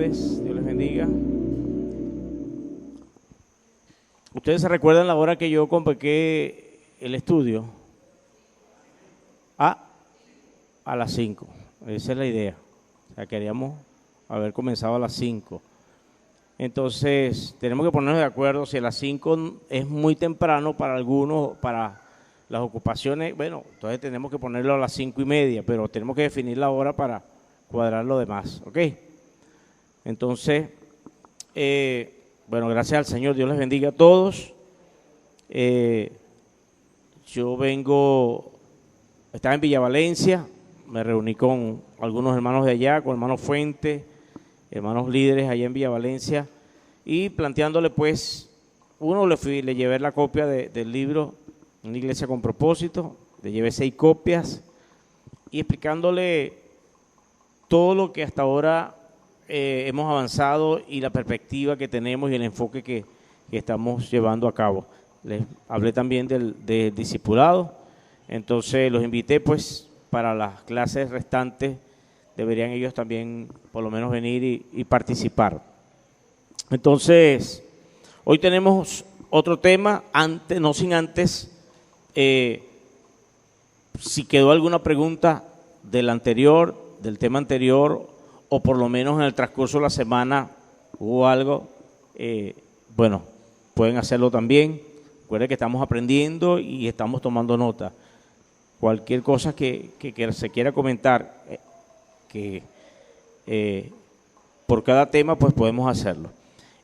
tardes, Dios les bendiga. ¿Ustedes se recuerdan la hora que yo convoqué el estudio? A las 5, esa es la idea. O sea, queríamos haber comenzado a las 5. Entonces, tenemos que ponernos de acuerdo si a las 5 es muy temprano para algunos, para las ocupaciones. Bueno, entonces tenemos que ponerlo a las 5:30, pero tenemos que definir la hora para cuadrar lo demás, ¿ok? Entonces, bueno, gracias al Señor, Dios les bendiga a todos. Yo estaba en Villa Valencia, me reuní con algunos hermanos de allá, con hermanos Fuentes, hermanos líderes allá en Villa Valencia, y planteándole pues, le llevé la copia del libro Una iglesia con propósito, le llevé 6 copias, y explicándole todo lo que hasta ahora hemos avanzado y la perspectiva que tenemos y el enfoque que estamos llevando a cabo. Les hablé también del discipulado, entonces los invité pues para las clases restantes, deberían ellos también por lo menos venir y participar. Entonces, hoy tenemos otro tema, no sin antes, si quedó alguna pregunta del tema anterior, o por lo menos en el transcurso de la semana hubo algo, bueno, pueden hacerlo también. Recuerden que estamos aprendiendo y estamos tomando nota. Cualquier cosa que se quiera comentar, por cada tema, pues podemos hacerlo.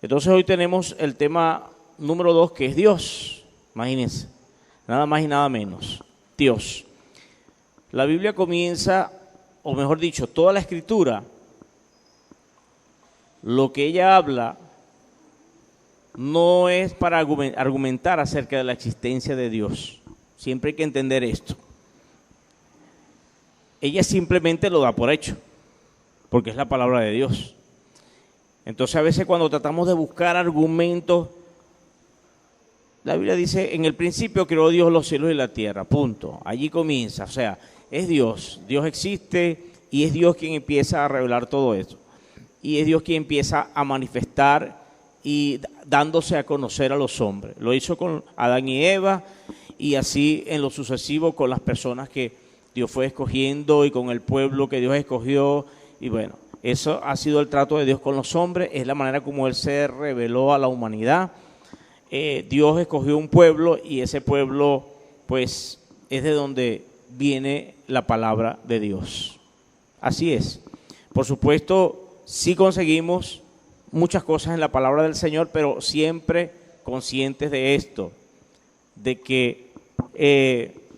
Entonces hoy tenemos el tema número 2, que es Dios. Imagínense, nada más y nada menos, Dios. La Biblia comienza, o mejor dicho, toda la Escritura, lo que ella habla no es para argumentar acerca de la existencia de Dios. Siempre hay que entender esto. Ella simplemente lo da por hecho, porque es la palabra de Dios. Entonces a veces cuando tratamos de buscar argumentos, la Biblia dice, en el principio creó Dios los cielos y la tierra, punto. Allí comienza, o sea, es Dios. Dios existe y es Dios quien empieza a revelar todo eso. Y es Dios quien empieza a manifestar y dándose a conocer a los hombres. Lo hizo con Adán y Eva, y así en lo sucesivo con las personas que Dios fue escogiendo y con el pueblo que Dios escogió. Y bueno, eso ha sido el trato de Dios con los hombres, es la manera como Él se reveló a la humanidad. Dios escogió un pueblo y ese pueblo pues es de donde viene la palabra de Dios. Así es. Por supuesto, sí conseguimos muchas cosas en la palabra del Señor, pero siempre conscientes de esto, de que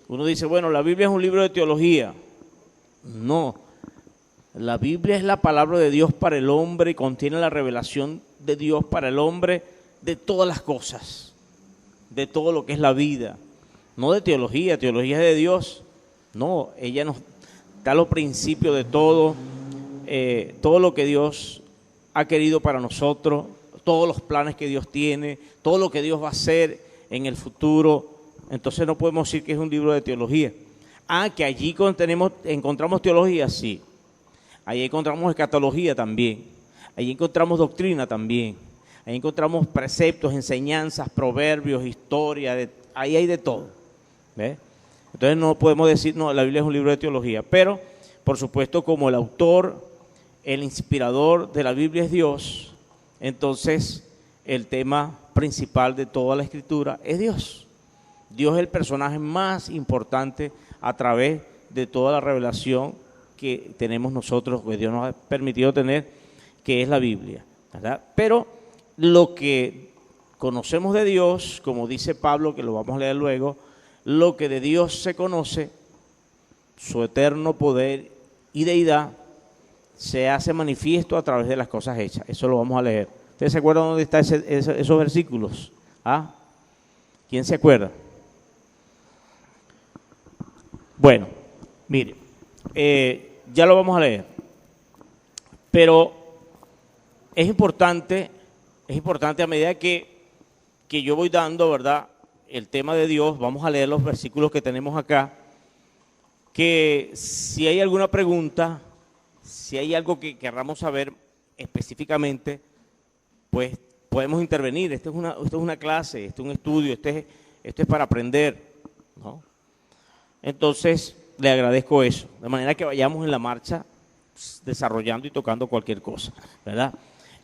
uno dice, bueno, la Biblia es un libro de teología. No, la Biblia es la palabra de Dios para el hombre y contiene la revelación de Dios para el hombre de todas las cosas, de todo lo que es la vida. No de teología, teología es de Dios. No, ella nos da los principios de todo lo que Dios ha querido para nosotros, todos los planes que Dios tiene, todo lo que Dios va a hacer en el futuro. Entonces no podemos decir que es un libro de teología. Que allí encontramos teología, sí. Ahí encontramos escatología también. Ahí encontramos doctrina también. Ahí encontramos preceptos, enseñanzas, proverbios, historia. Ahí hay de todo. ¿Ves? Entonces no podemos decir, no, la Biblia es un libro de teología. Pero, por supuesto, como el autor, el inspirador de la Biblia es Dios, entonces el tema principal de toda la Escritura es Dios. Dios es el personaje más importante a través de toda la revelación que tenemos nosotros, que Dios nos ha permitido tener, que es la Biblia, ¿verdad? Pero lo que conocemos de Dios, como dice Pablo, que lo vamos a leer luego, lo que de Dios se conoce, su eterno poder y deidad, se hace manifiesto a través de las cosas hechas. Eso lo vamos a leer. ¿Ustedes se acuerdan dónde están esos versículos? ¿Quién se acuerda? Bueno, mire, ya lo vamos a leer. Pero es importante a medida que yo voy dando, ¿verdad?, el tema de Dios, vamos a leer los versículos que tenemos acá, que si hay alguna pregunta, si hay algo que querramos saber específicamente, pues podemos intervenir. Esto es una clase, esto es un estudio, esto es para aprender, ¿no? Entonces, le agradezco eso, de manera que vayamos en la marcha desarrollando y tocando cualquier cosa, ¿verdad?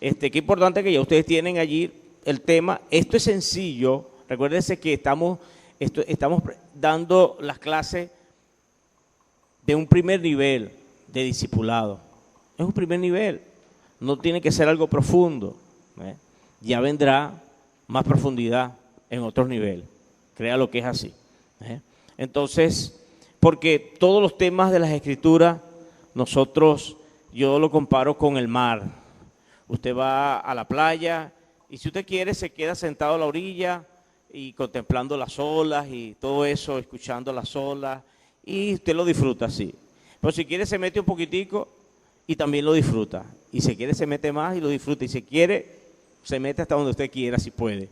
Qué importante que ya ustedes tienen allí el tema. Esto es sencillo. Recuérdense que estamos dando las clases de un primer nivel de discipulado. Es un primer nivel, no tiene que ser algo profundo, ¿eh? Ya vendrá más profundidad en otros niveles, crea lo que es así, ¿eh? Entonces, porque todos los temas de las Escrituras, yo lo comparo con el mar. Usted va a la playa y si usted quiere se queda sentado a la orilla y contemplando las olas y todo eso, escuchando las olas, y usted lo disfruta así. Pero si quiere se mete un poquitico y también lo disfruta. Y si quiere se mete más y lo disfruta. Y si quiere se mete hasta donde usted quiera, si puede,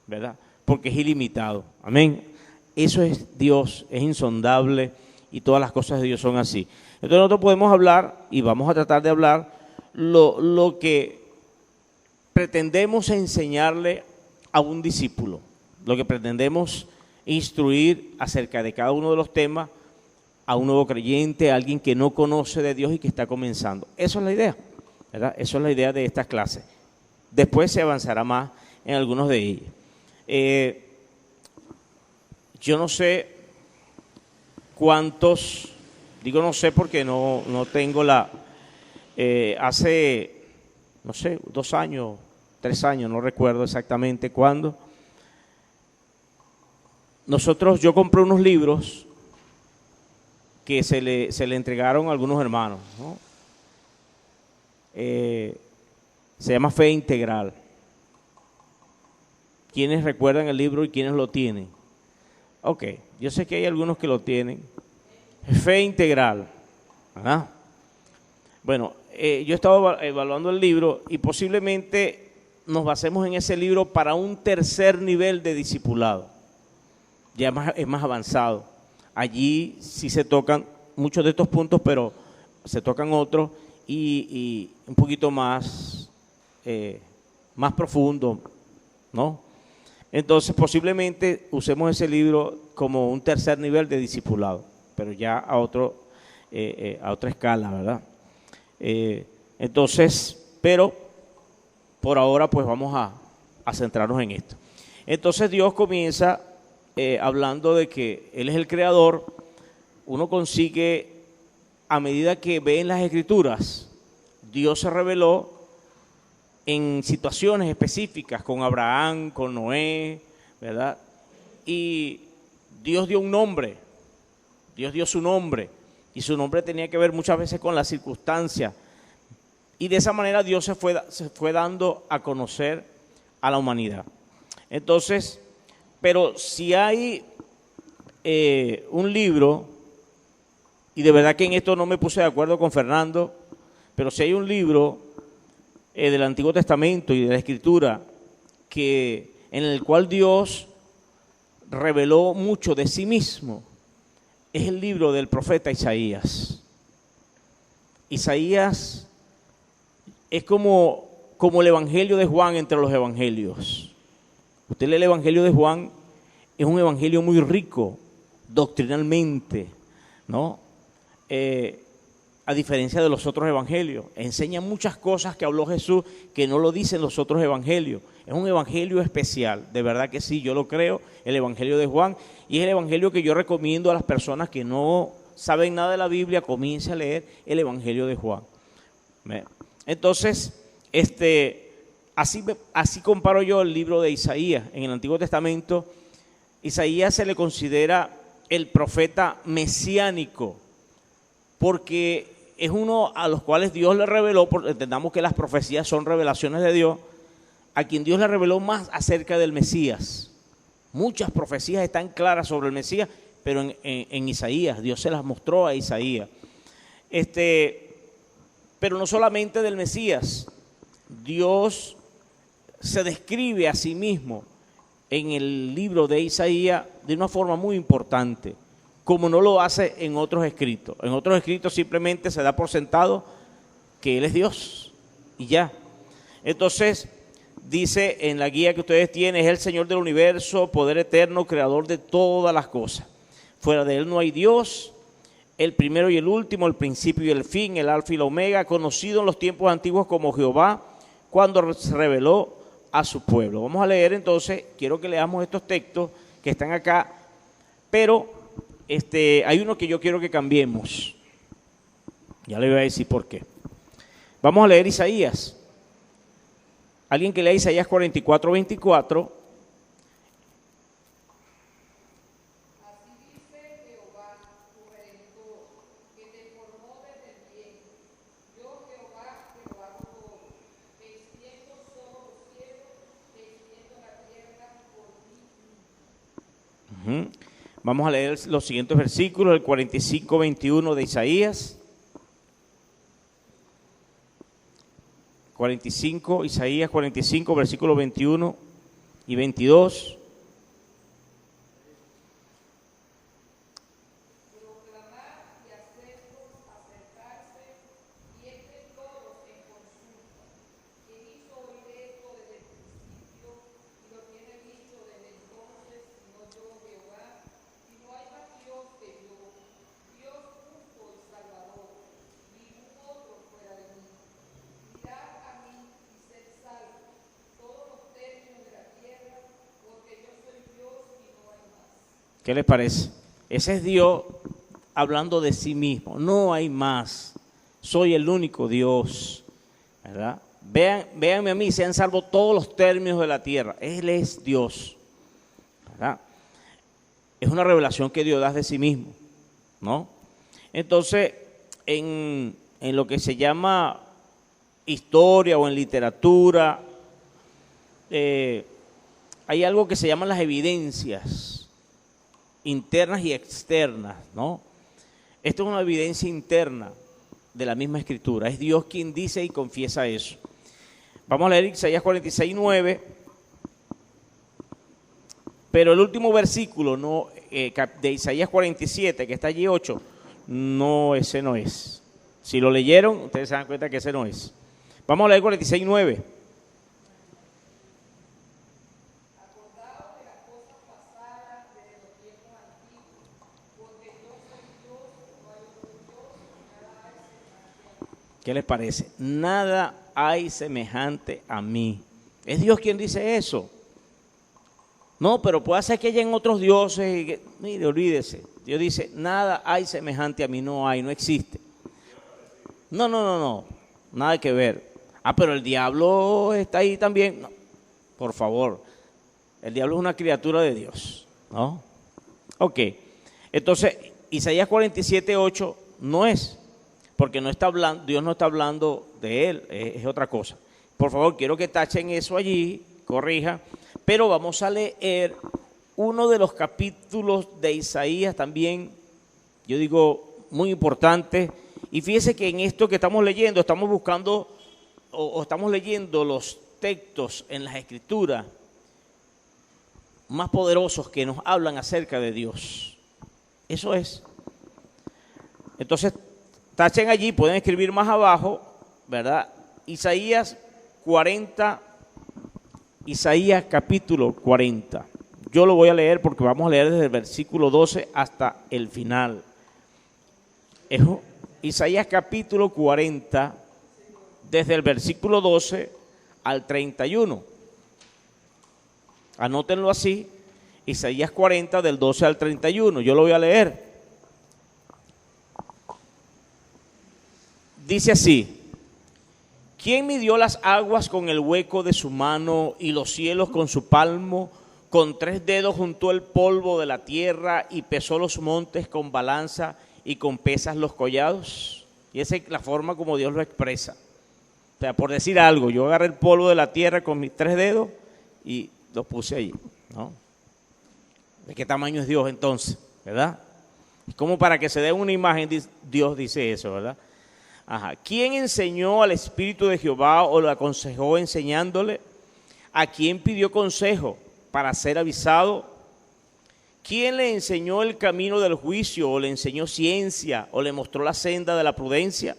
¿verdad? Porque es ilimitado. Amén. Eso es Dios, es insondable y todas las cosas de Dios son así. Entonces nosotros podemos hablar y vamos a tratar de hablar lo que pretendemos enseñarle a un discípulo, lo que pretendemos instruir acerca de cada uno de los temas a un nuevo creyente, a alguien que no conoce de Dios y que está comenzando. Eso es la idea, ¿verdad? Eso es la idea de estas clases. Después se avanzará más en algunos de ellos. Yo no sé cuántos, digo no sé porque no tengo hace, no sé, 2 años, 3 años, no recuerdo exactamente cuándo. Yo compré unos libros que se le entregaron a algunos hermanos, ¿no? Se llama Fe Integral. ¿Quiénes recuerdan el libro y quiénes lo tienen? Ok, yo sé que hay algunos que lo tienen. Fe Integral, ¿verdad? Bueno, yo estaba evaluando el libro y posiblemente nos basemos en ese libro para un tercer nivel de discipulado. Ya es más avanzado. Allí sí se tocan muchos de estos puntos, pero se tocan otros y un poquito más profundo, ¿no? Entonces posiblemente usemos ese libro como un tercer nivel de discipulado, pero ya a otra escala, ¿verdad? Entonces, pero por ahora pues vamos a centrarnos en esto. Entonces Dios comienza hablando de que Él es el creador. Uno consigue, a medida que ve en las Escrituras, Dios se reveló en situaciones específicas con Abraham, con Noé, ¿verdad? Y Dios dio un nombre, Dios dio su nombre, y su nombre tenía que ver muchas veces con las circunstancias. Y de esa manera Dios se fue dando a conocer a la humanidad. Entonces, pero si hay un libro, y de verdad que en esto no me puse de acuerdo con Fernando, pero si hay un libro del Antiguo Testamento y de la Escritura en el cual Dios reveló mucho de sí mismo, es el libro del profeta Isaías. Isaías es como el Evangelio de Juan entre los evangelios. Usted lee el Evangelio de Juan, es un evangelio muy rico doctrinalmente, ¿no? A diferencia de los otros evangelios, enseña muchas cosas que habló Jesús que no lo dicen los otros evangelios. Es un evangelio especial, de verdad que sí, yo lo creo, el Evangelio de Juan, y es el evangelio que yo recomiendo a las personas que no saben nada de la Biblia, comience a leer el Evangelio de Juan. Entonces, así comparo yo el libro de Isaías. En el Antiguo Testamento, Isaías se le considera el profeta mesiánico, porque es uno a los cuales Dios le reveló, porque entendamos que las profecías son revelaciones de Dios, a quien Dios le reveló más acerca del Mesías. Muchas profecías están claras sobre el Mesías, pero en Isaías, Dios se las mostró a Isaías. Pero no solamente del Mesías, Dios se describe a sí mismo en el libro de Isaías de una forma muy importante, como no lo hace en otros escritos. En otros escritos simplemente se da por sentado que Él es Dios, y ya. Entonces, dice en la guía que ustedes tienen, es el Señor del universo, poder eterno, creador de todas las cosas. Fuera de Él no hay Dios, el primero y el último, el principio y el fin, el alfa y la omega, conocido en los tiempos antiguos como Jehová, cuando se reveló a su pueblo. Vamos a leer entonces, quiero que leamos estos textos que están acá, pero hay uno que yo quiero que cambiemos. Ya le voy a decir por qué. Vamos a leer Isaías. Alguien que lea Isaías 44, 24. Así dice Jehová, tu Redentor, que te formó desde el vientre. Yo, Jehová, te lo hago todo. Extiendo solo los cielos, extiendo la tierra por mí. Vamos a leer los siguientes versículos, el 45, 21 de Isaías. 45, Isaías 45, versículos 21 y 22. Proclamar y hacerlos acercarse, y entren todos en consulta. Quien hizo oír esto desde el principio, y lo tiene visto desde entonces, sino yo, Jehová, y no hay más Dios que yo, Dios justo y Salvador, ningún otro fuera de mí. Mirad a mí y sed salvos, todos los términos de la tierra, porque yo soy Dios y no hay más. ¿Qué les parece? Ese es Dios hablando de sí mismo. No hay más. Soy el único Dios, ¿verdad? Véanme a mí, sean salvos todos los términos de la tierra. Él es Dios, ¿verdad? Es una revelación que Dios da de sí mismo, ¿no? Entonces, en lo que se llama historia o en literatura, hay algo que se llaman las evidencias internas y externas, ¿no? Esto es una evidencia interna de la misma escritura. Es Dios quien dice y confiesa eso. Vamos a leer Isaías 46, 9. Pero el último versículo de Isaías 47, que está allí 8, no, ese no es. Si lo leyeron, ustedes se dan cuenta que ese no es. Vamos a leer 46, 9. Acordaos de las cosas pasadas desde los tiempos antiguos, porque yo soy Dios, no hay otro Dios, nada hay semejante a mí. ¿Qué les parece? Nada hay semejante a mí. Es Dios quien dice eso. No, pero puede ser que hayan otros dioses. Mire, olvídese. Dios dice, nada hay semejante a mí. No hay, no existe. No. Nada que ver. Ah, pero el diablo está ahí también. No, por favor. El diablo es una criatura de Dios, ¿no? Ok. Entonces, Isaías 47, 8 no es. Porque no está hablando, Dios no está hablando de él, es otra cosa. Por favor, quiero que tachen eso allí, corrija, pero vamos a leer uno de los capítulos de Isaías también, yo digo, muy importante. Y fíjese que en esto que estamos leyendo, estamos buscando o estamos leyendo los textos en las Escrituras más poderosos que nos hablan acerca de Dios. Eso es. Entonces, tachen allí, pueden escribir más abajo, ¿verdad? Isaías 40, Isaías capítulo 40. Yo lo voy a leer porque vamos a leer desde el versículo 12 hasta el final. Isaías capítulo 40, desde el versículo 12 al 31. Anótenlo así, Isaías 40 del 12 al 31. Yo lo voy a leer. Dice así: ¿quién midió las aguas con el hueco de su mano y los cielos con su palmo? Con 3 dedos juntó el polvo de la tierra y pesó los montes con balanza y con pesas los collados. Y esa es la forma como Dios lo expresa. O sea, por decir algo, yo agarré el polvo de la tierra con mis 3 dedos y lo puse allí, ¿no? ¿De qué tamaño es Dios entonces? ¿Verdad? Es como para que se dé una imagen, Dios dice eso, ¿verdad? Ajá. ¿Quién enseñó al Espíritu de Jehová o lo aconsejó enseñándole? ¿A quién pidió consejo para ser avisado? ¿Quién le enseñó el camino del juicio o le enseñó ciencia o le mostró la senda de la prudencia?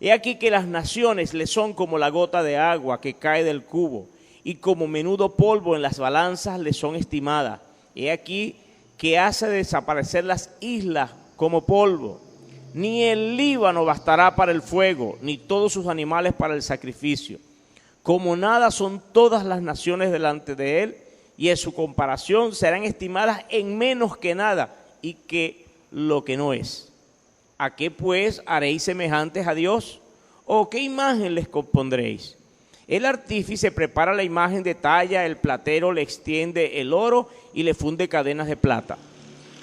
He aquí que las naciones le son como la gota de agua que cae del cubo, y como menudo polvo en las balanzas le son estimadas. He aquí que hace desaparecer las islas como polvo. Ni el Líbano bastará para el fuego, ni todos sus animales para el sacrificio. Como nada son todas las naciones delante de él, y en su comparación serán estimadas en menos que nada, y que lo que no es. ¿A qué pues haréis semejantes a Dios? ¿O qué imagen les compondréis? El artífice prepara la imagen de talla, el platero le extiende el oro y le funde cadenas de plata.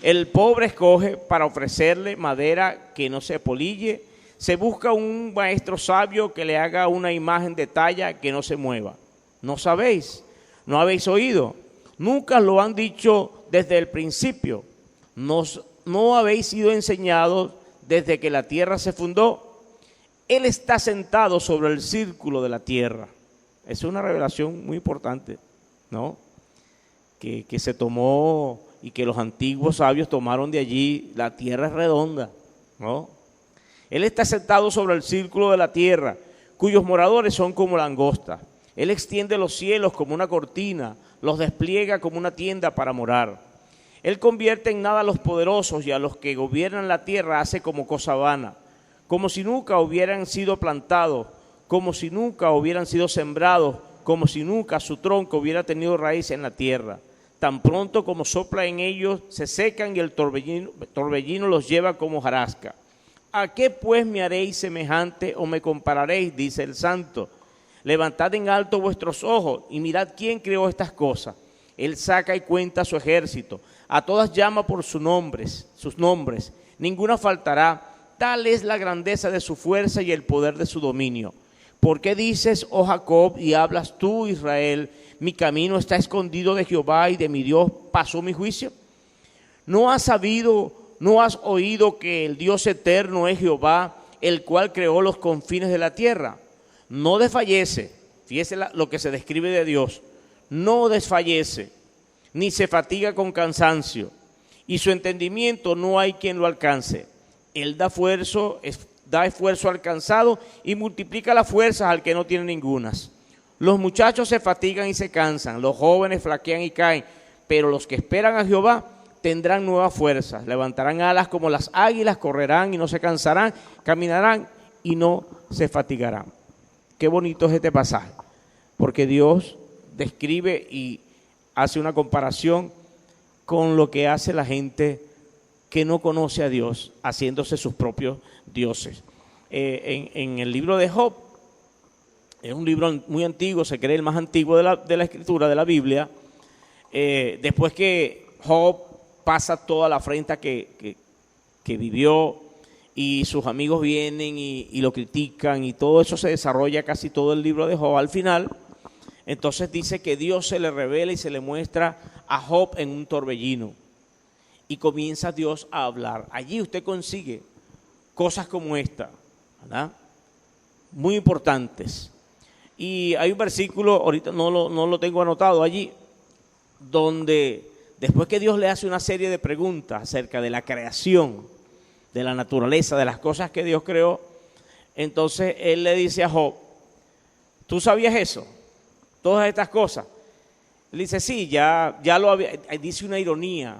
El pobre escoge para ofrecerle madera que no se polille. Se busca un maestro sabio que le haga una imagen de talla que no se mueva. ¿No sabéis? ¿No habéis oído? Nunca lo han dicho desde el principio. ¿No habéis sido enseñados desde que la tierra se fundó? Él está sentado sobre el círculo de la tierra. Es una revelación muy importante, ¿no? Que se tomó y que los antiguos sabios tomaron de allí. La tierra es redonda, ¿no? Él está sentado sobre el círculo de la tierra, cuyos moradores son como langostas. Él extiende los cielos como una cortina, los despliega como una tienda para morar. Él convierte en nada a los poderosos, y a los que gobiernan la tierra hace como cosa vana, como si nunca hubieran sido plantados, como si nunca hubieran sido sembrados, como si nunca su tronco hubiera tenido raíz en la tierra. Tan pronto como sopla en ellos, se secan, y el torbellino los lleva como hojarasca. ¿A qué pues me haréis semejante o me compararéis? Dice el Santo. Levantad en alto vuestros ojos y mirad quién creó estas cosas. Él saca y cuenta su ejército. A todas llama por sus nombres. Ninguna faltará. Tal es la grandeza de su fuerza y el poder de su dominio. ¿Por qué dices, oh Jacob, y hablas tú, Israel, mi camino está escondido de Jehová, y de mi Dios pasó mi juicio? ¿No has oído que el Dios eterno es Jehová, el cual creó los confines de la tierra? No desfallece, fíjese lo que se describe de Dios, no desfallece, ni se fatiga con cansancio, y su entendimiento no hay quien lo alcance. Él da esfuerzo al cansado y multiplica las fuerzas al que no tiene ningunas. Los muchachos se fatigan y se cansan, los jóvenes flaquean y caen, pero los que esperan a Jehová tendrán nuevas fuerzas, levantarán alas como las águilas, correrán y no se cansarán, caminarán y no se fatigarán. Qué bonito es este pasaje, porque Dios describe y hace una comparación con lo que hace la gente que no conoce a Dios, haciéndose sus propios dioses. En el libro de Job, es un libro muy antiguo, se cree el más antiguo de la escritura, de la Biblia. Después que Job pasa toda la afrenta que vivió, y sus amigos vienen y lo critican, y todo eso se desarrolla casi todo el libro de Job. Al final, entonces dice que Dios se le revela y se le muestra a Job en un torbellino, y comienza Dios a hablar. Allí usted consigue cosas como esta, ¿verdad? Muy importantes. Y hay un versículo, ahorita no lo tengo anotado allí, donde después que Dios le hace una serie de preguntas acerca de la creación, de la naturaleza, de las cosas que Dios creó, entonces Él le dice a Job, ¿tú sabías eso? Todas estas cosas. Él dice, sí, ya lo había. Dice una ironía.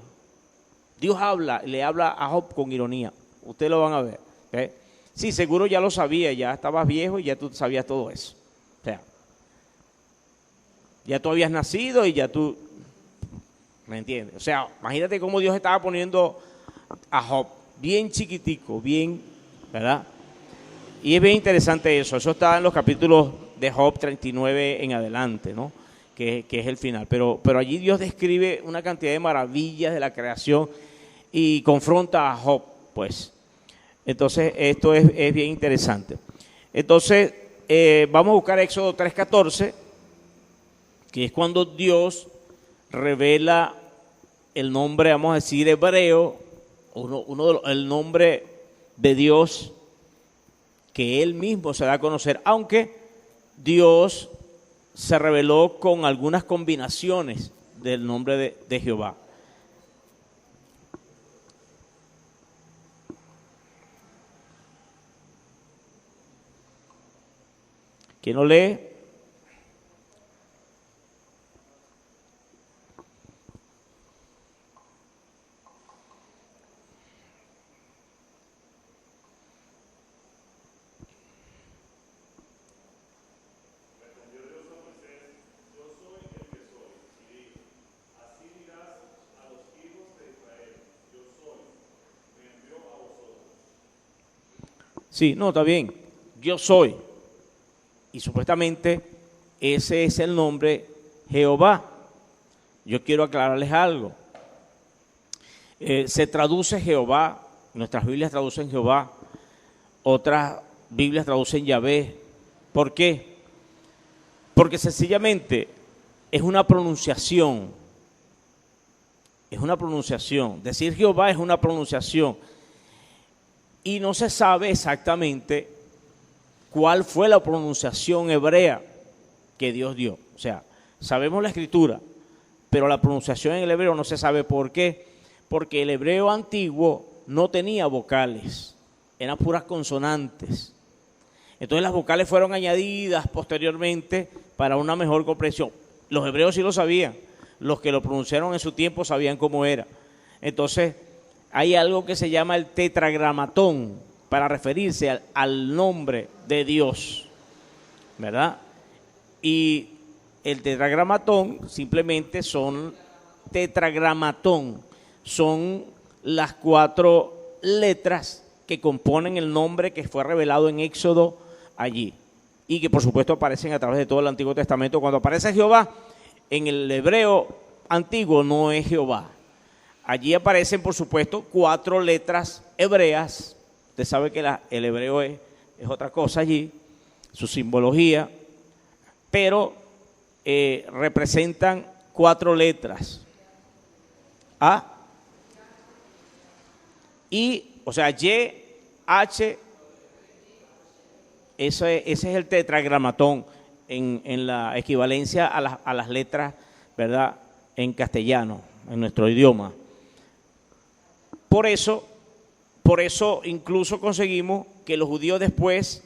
Dios le habla a Job con ironía. Ustedes lo van a ver. ¿Okay? Sí, seguro ya lo sabía, ya estabas viejo y ya tú sabías todo eso. O sea, ya tú habías nacido y ya tú, ¿me entiendes? O sea, imagínate cómo Dios estaba poniendo a Job bien chiquitico, bien, ¿verdad? Y es bien interesante eso. Eso está en los capítulos de Job 39 en adelante, ¿no? Que es el final. Pero allí Dios describe una cantidad de maravillas de la creación y confronta a Job, pues. Entonces, esto es bien interesante. Entonces, vamos a buscar Éxodo 3:14, que es cuando Dios revela el nombre, vamos a decir, hebreo, el nombre de Dios que Él mismo se da a conocer, aunque Dios se reveló con algunas combinaciones del nombre de Jehová. ¿Quién lo lee? Sí, no, está bien. Yo soy. Y supuestamente ese es el nombre Jehová. Yo quiero aclararles algo. Se traduce Jehová, nuestras Biblias traducen Jehová, otras Biblias traducen Yahvé. ¿Por qué? Porque sencillamente es una pronunciación. Es una pronunciación. Decir Jehová es una pronunciación. Y no se sabe exactamente cuál fue la pronunciación hebrea que Dios dio. O sea, sabemos la escritura, pero la pronunciación en el hebreo no se sabe por qué. Porque el hebreo antiguo no tenía vocales, eran puras consonantes. Entonces las vocales fueron añadidas posteriormente para una mejor comprensión. Los hebreos sí lo sabían, los que lo pronunciaron en su tiempo sabían cómo era. Entonces hay algo que se llama el tetragramatón para referirse al nombre de Dios, ¿verdad? Y el tetragramatón simplemente son tetragramatón, son las 4 letras que componen el nombre que fue revelado en Éxodo allí y que por supuesto aparecen a través de todo el Antiguo Testamento. Cuando aparece Jehová, en el hebreo antiguo no es Jehová. Allí aparecen, por supuesto, 4 letras hebreas. Usted sabe que el hebreo es otra cosa allí, su simbología, pero representan 4 letras. A, I, o sea, Y, H, ese es el tetragramatón en la equivalencia a las letras, ¿verdad?, en castellano, en nuestro idioma. Por eso incluso conseguimos que los judíos después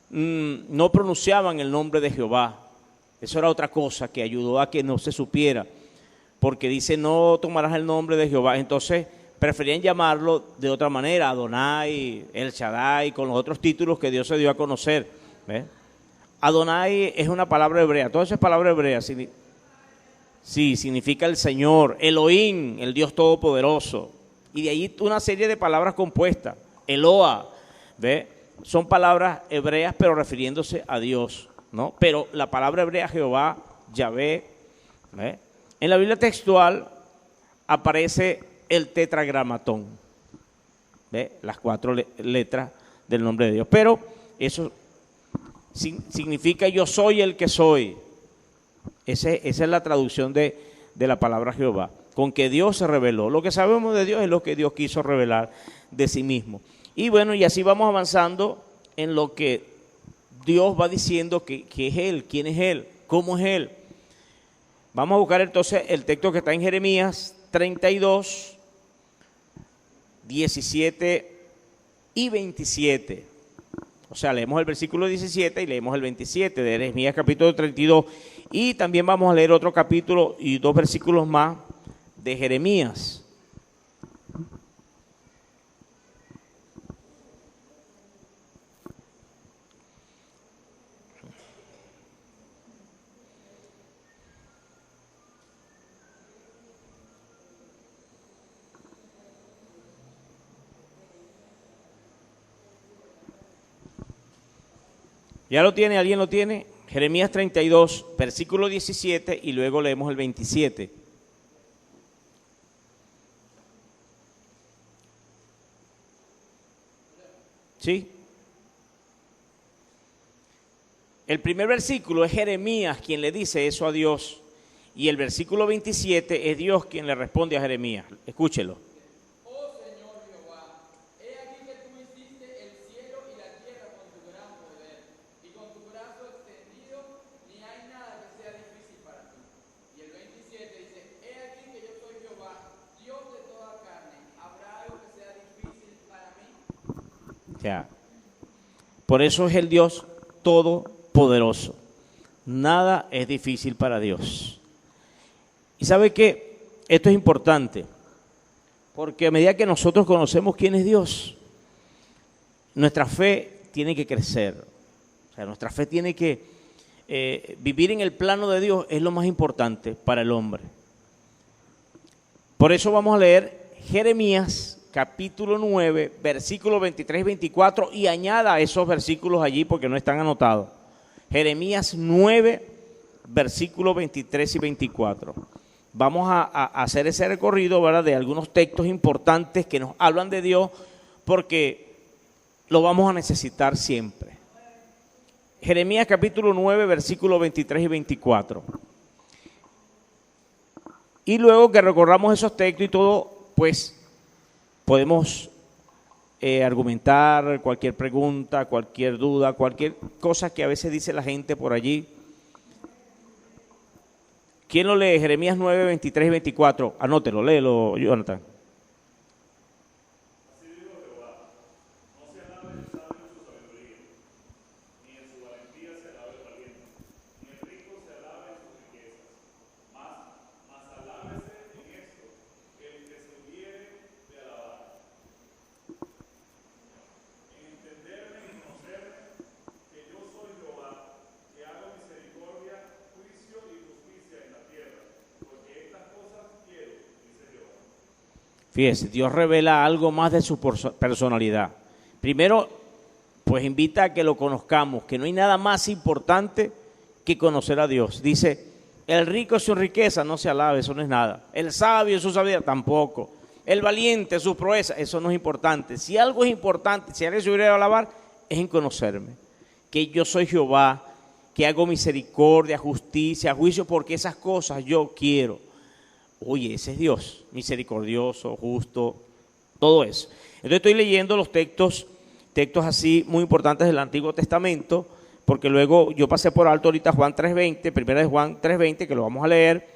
no pronunciaban el nombre de Jehová. Eso era otra cosa que ayudó a que no se supiera, porque dice no tomarás el nombre de Jehová. Entonces preferían llamarlo de otra manera, Adonai, El Shaddai, con los otros títulos que Dios se dio a conocer. ¿Ves? Adonai es una palabra hebrea, todo eso es palabra hebrea. Sí, significa el Señor, Elohim, el Dios Todopoderoso. Y de ahí una serie de palabras compuestas, Eloa, ¿ve? Son palabras hebreas pero refiriéndose a Dios, ¿no? Pero la palabra hebrea Jehová, Yahvé, ¿ve? En la Biblia textual aparece el tetragramatón, ¿ve? Las 4 letras del nombre de Dios. Pero eso significa yo soy el que soy. Esa es la traducción de la palabra Jehová, con que Dios se reveló. Lo que sabemos de Dios es lo que Dios quiso revelar de sí mismo. Y bueno, y así vamos avanzando en lo que Dios va diciendo que es Él, quién es Él, cómo es Él. Vamos a buscar entonces el texto que está en Jeremías 32, 17 y 27. O sea, leemos el versículo 17 y leemos el 27 de Jeremías capítulo 32. Y también vamos a leer otro capítulo y 2 versículos más de Jeremías. ¿Ya lo tiene? ¿Alguien lo tiene? Jeremías 32, versículo 17 y luego leemos el 27. ¿Sí? El primer versículo es Jeremías quien le dice eso a Dios y el versículo 27 es Dios quien le responde a Jeremías. Escúchelo. Oh Señor Jehová, he aquí que tú hiciste el cielo y la tierra con tu gran poder, y con tu brazo extendido, ni hay nada que sea difícil para ti. Y el 27 dice, he aquí que yo soy Jehová, Dios de toda carne, ¿habrá algo que sea difícil para mí? Ya. Por eso es el Dios todopoderoso. poderoso. Nada es difícil para Dios. Y sabe que esto es importante, porque a medida que nosotros conocemos quién es Dios, nuestra fe tiene que crecer. O sea, nuestra fe tiene que vivir en el plano de Dios, es lo más importante para el hombre. Por eso vamos a leer Jeremías capítulo 9, versículos 23 y 24, y añada esos versículos allí porque no están anotados. Jeremías 9, versículos 23 y 24. Vamos a hacer ese recorrido, ¿verdad?, de algunos textos importantes que nos hablan de Dios, porque lo vamos a necesitar siempre. Jeremías capítulo 9, versículos 23 y 24. Y luego que recorramos esos textos y todo, pues podemos argumentar cualquier pregunta, cualquier duda, cualquier cosa que a veces dice la gente por allí. ¿Quién lo lee? Jeremías 9, 23 y 24. Anótelo, léelo, Jonathan. Fíjese, Dios revela algo más de su personalidad. Primero, pues invita a que lo conozcamos, que no hay nada más importante que conocer a Dios. Dice, el rico es su riqueza, no se alabe, eso no es nada. El sabio es su sabiduría, tampoco. El valiente es su proeza, eso no es importante. Si algo es importante, si alguien se hubiera a alabar, es en conocerme. Que yo soy Jehová, que hago misericordia, justicia, juicio, porque esas cosas yo quiero. Oye, ese es Dios, misericordioso, justo, todo eso. Entonces estoy leyendo los textos así muy importantes del Antiguo Testamento, porque luego yo pasé por alto ahorita Juan 3:20, primera de Juan 3:20, que lo vamos a leer,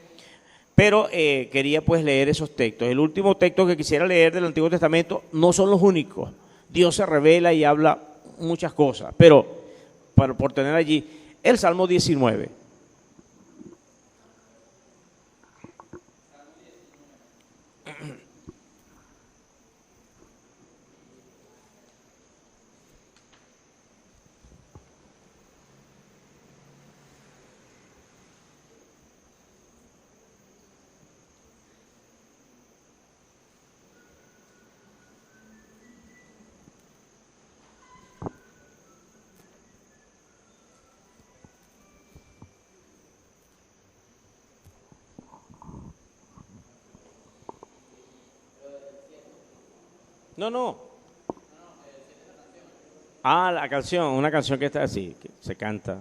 pero quería pues leer esos textos. El último texto que quisiera leer del Antiguo Testamento no son los únicos. Dios se revela y habla muchas cosas, pero por tener allí el Salmo 19. No. Ah, la canción, una canción que está así, que se canta.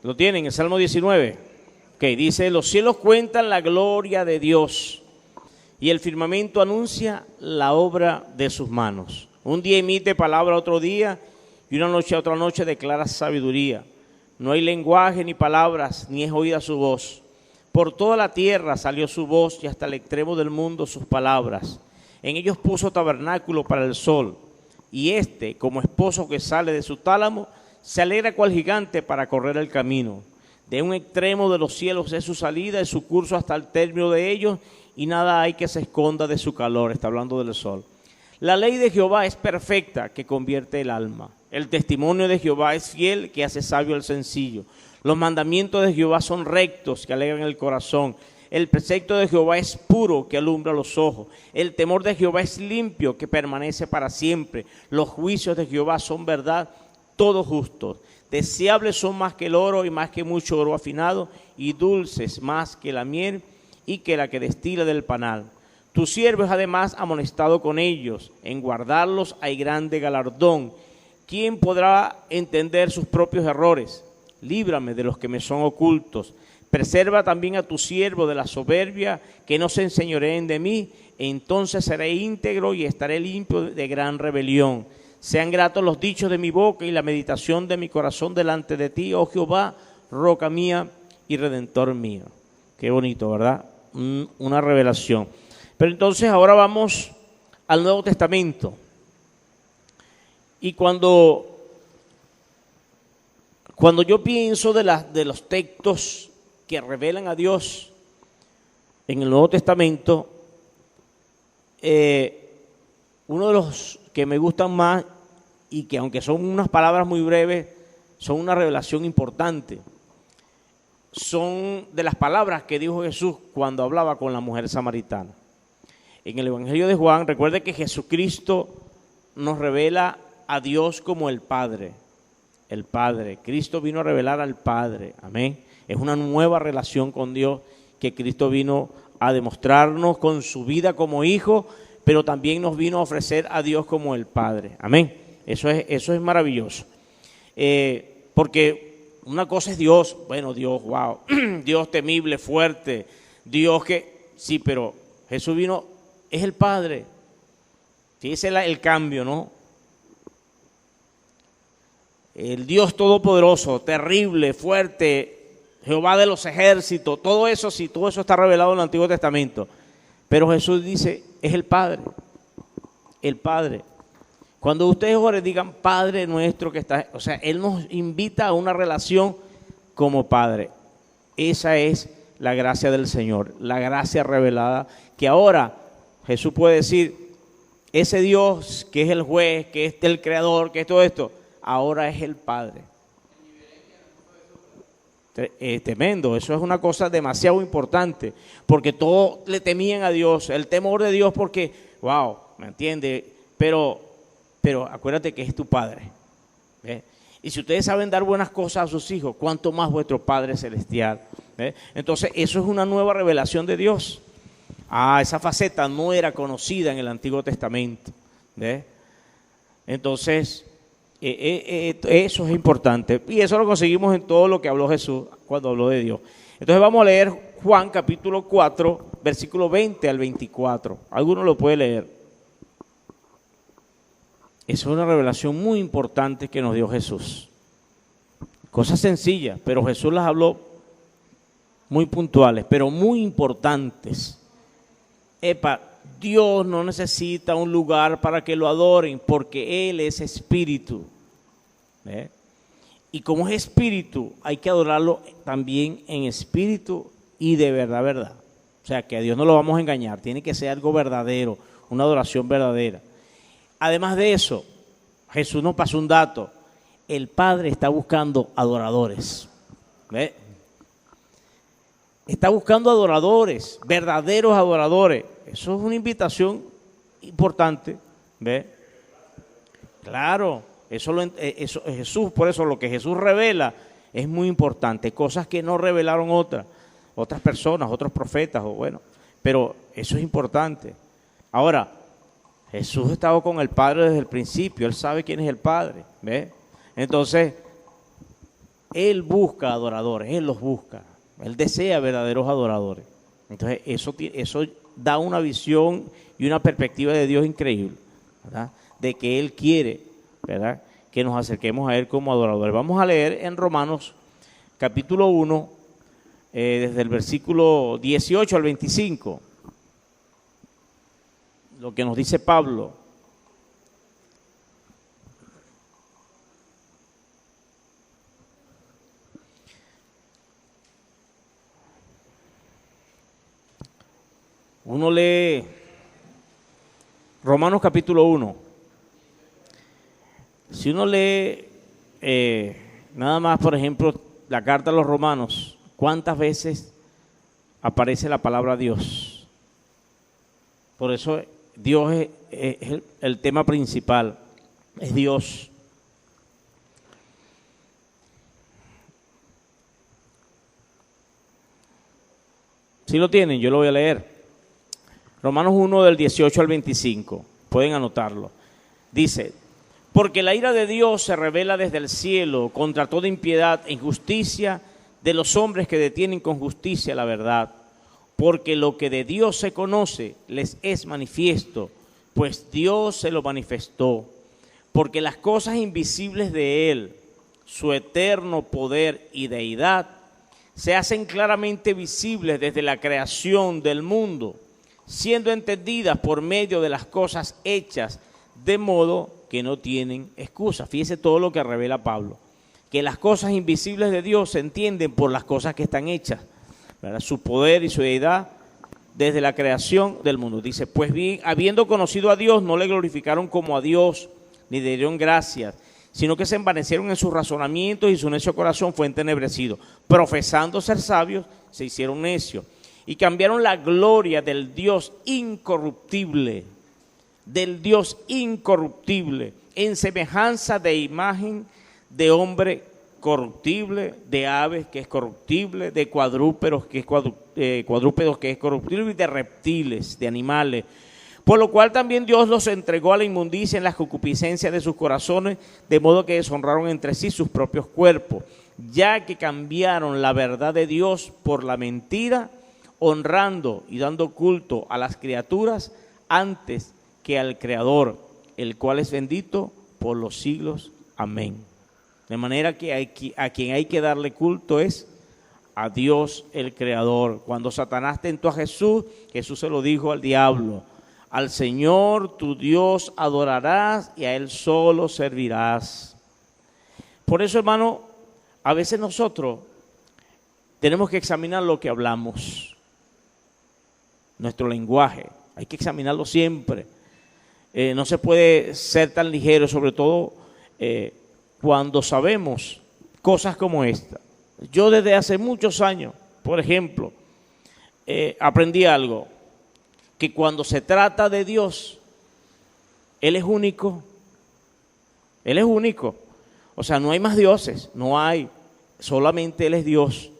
¿Lo tienen? El Salmo 19. Ok, dice, los cielos cuentan la gloria de Dios y el firmamento anuncia la obra de sus manos. Un día emite palabra a otro día y una noche a otra noche declara sabiduría. No hay lenguaje ni palabras, ni es oída su voz. Por toda la tierra salió su voz y hasta el extremo del mundo sus palabras. En ellos puso tabernáculo para el sol. Y éste, como esposo que sale de su tálamo, se alegra cual gigante para correr el camino. De un extremo de los cielos es su salida y su curso hasta el término de ellos, y nada hay que se esconda de su calor. Está hablando del sol. La ley de Jehová es perfecta, que convierte el alma. El testimonio de Jehová es fiel, que hace sabio al sencillo. Los mandamientos de Jehová son rectos, que alegran el corazón. El precepto de Jehová es puro, que alumbra los ojos. El temor de Jehová es limpio, que permanece para siempre. Los juicios de Jehová son verdad, todos justos. Deseables son más que el oro y más que mucho oro afinado, y dulces más que la miel y que la que destila del panal. Tu siervo es además amonestado con ellos. En guardarlos hay grande galardón. ¿Quién podrá entender sus propios errores? Líbrame de los que me son ocultos. Preserva también a tu siervo de la soberbia, que no se enseñoreen de mí. Entonces seré íntegro y estaré limpio de gran rebelión. Sean gratos los dichos de mi boca y la meditación de mi corazón delante de ti, oh Jehová, roca mía y redentor mío. Qué bonito, ¿verdad? Una revelación. Pero entonces ahora vamos al Nuevo Testamento. Y cuando yo pienso de los textos que revelan a Dios en el Nuevo Testamento, uno de los que me gustan más y que aunque son unas palabras muy breves, son una revelación importante, son de las palabras que dijo Jesús cuando hablaba con la mujer samaritana. En el Evangelio de Juan, recuerde que Jesucristo nos revela a Dios como el Padre. El Padre. Cristo vino a revelar al Padre. Amén. Es una nueva relación con Dios que Cristo vino a demostrarnos con su vida como hijo, pero también nos vino a ofrecer a Dios como el Padre. Amén. Eso es maravilloso. Porque una cosa es Dios, bueno, Dios, wow, Dios temible, fuerte, Dios que, sí, pero Jesús vino, es el Padre. Fíjese el cambio, ¿no? El Dios todopoderoso, terrible, fuerte, Jehová de los ejércitos, todo eso sí, todo eso está revelado en el Antiguo Testamento. Pero Jesús dice, es el Padre, el Padre. Cuando ustedes oren, digan, Padre nuestro que está, o sea, Él nos invita a una relación como Padre. Esa es la gracia del Señor, la gracia revelada, que ahora Jesús puede decir, ese Dios que es el juez, que es el creador, que es todo esto, ahora es el Padre. Tremendo, eso es una cosa demasiado importante, porque todos le temían a Dios, el temor de Dios, porque, wow, ¿me entiende? Pero acuérdate que es tu Padre. ¿Ve? Y si ustedes saben dar buenas cosas a sus hijos, ¿cuánto más vuestro Padre Celestial? ¿Ve? Entonces, eso es una nueva revelación de Dios. Esa faceta no era conocida en el Antiguo Testamento. ¿Ve? Entonces, eso es importante. Y eso lo conseguimos en todo lo que habló Jesús cuando habló de Dios. Entonces, vamos a leer Juan capítulo 4, versículo 20 al 24. ¿Alguno lo puede leer? Esa es una revelación muy importante que nos dio Jesús. Cosas sencillas, pero Jesús las habló muy puntuales, pero muy importantes. Dios no necesita un lugar para que lo adoren, porque Él es espíritu. ¿Ve? Y como es espíritu, hay que adorarlo también en espíritu y de verdad, verdad. O sea, que a Dios no lo vamos a engañar, tiene que ser algo verdadero, una adoración verdadera. Además de eso, Jesús nos pasó un dato. El Padre está buscando adoradores. ¿Ve? Está buscando adoradores, verdaderos adoradores. Eso es una invitación importante. ¿Ve? Claro, eso Jesús, por eso lo que Jesús revela es muy importante. Cosas que no revelaron otras personas, otros profetas, pero eso es importante. Ahora, Jesús estaba con el Padre desde el principio, Él sabe quién es el Padre, ¿ve? Entonces, Él busca adoradores, Él los busca, Él desea verdaderos adoradores. Entonces, eso da una visión y una perspectiva de Dios increíble, ¿verdad? De que Él quiere, ¿verdad?, que nos acerquemos a Él como adoradores. Vamos a leer en Romanos capítulo 1, desde el versículo 18 al 25. Lo que nos dice Pablo. Uno lee Romanos capítulo 1. Si uno lee nada más, por ejemplo, la carta a los Romanos, ¿cuántas veces aparece la palabra Dios? Por eso Dios es el tema principal, es Dios. Si lo tienen, yo lo voy a leer. Romanos 1 del 18 al 25, pueden anotarlo. Dice, porque la ira de Dios se revela desde el cielo contra toda impiedad e injusticia de los hombres que detienen con justicia la verdad. Porque lo que de Dios se conoce les es manifiesto, pues Dios se lo manifestó. Porque las cosas invisibles de Él, su eterno poder y deidad, se hacen claramente visibles desde la creación del mundo, siendo entendidas por medio de las cosas hechas, de modo que no tienen excusa. Fíjese todo lo que revela Pablo, que las cosas invisibles de Dios se entienden por las cosas que están hechas, ¿verdad? Su poder y su deidad desde la creación del mundo. Dice, pues bien, habiendo conocido a Dios, no le glorificaron como a Dios, ni le dieron gracias, sino que se envanecieron en sus razonamientos y su necio corazón fue entenebrecido. Profesando ser sabios, se hicieron necios y cambiaron la gloria del Dios incorruptible, en semejanza de imagen de hombre corruptible, de aves que es corruptible, de cuadrúpedos que es corruptible y de reptiles, de animales. Por lo cual también Dios los entregó a la inmundicia en las concupiscencias de sus corazones, de modo que deshonraron entre sí sus propios cuerpos, ya que cambiaron la verdad de Dios por la mentira, honrando y dando culto a las criaturas antes que al Creador, el cual es bendito por los siglos. Amén. De manera que a quien hay que darle culto es a Dios el Creador. Cuando Satanás tentó a Jesús, Jesús se lo dijo al diablo: al Señor tu Dios adorarás y a Él solo servirás. Por eso, hermano, a veces nosotros tenemos que examinar lo que hablamos, nuestro lenguaje, hay que examinarlo siempre. No se puede ser tan ligero, sobre todo cuando sabemos cosas como esta. Yo desde hace muchos años, por ejemplo, aprendí algo, que cuando se trata de Dios, Él es único. Él es único. O sea, no hay más dioses, no hay, solamente Él es Dios.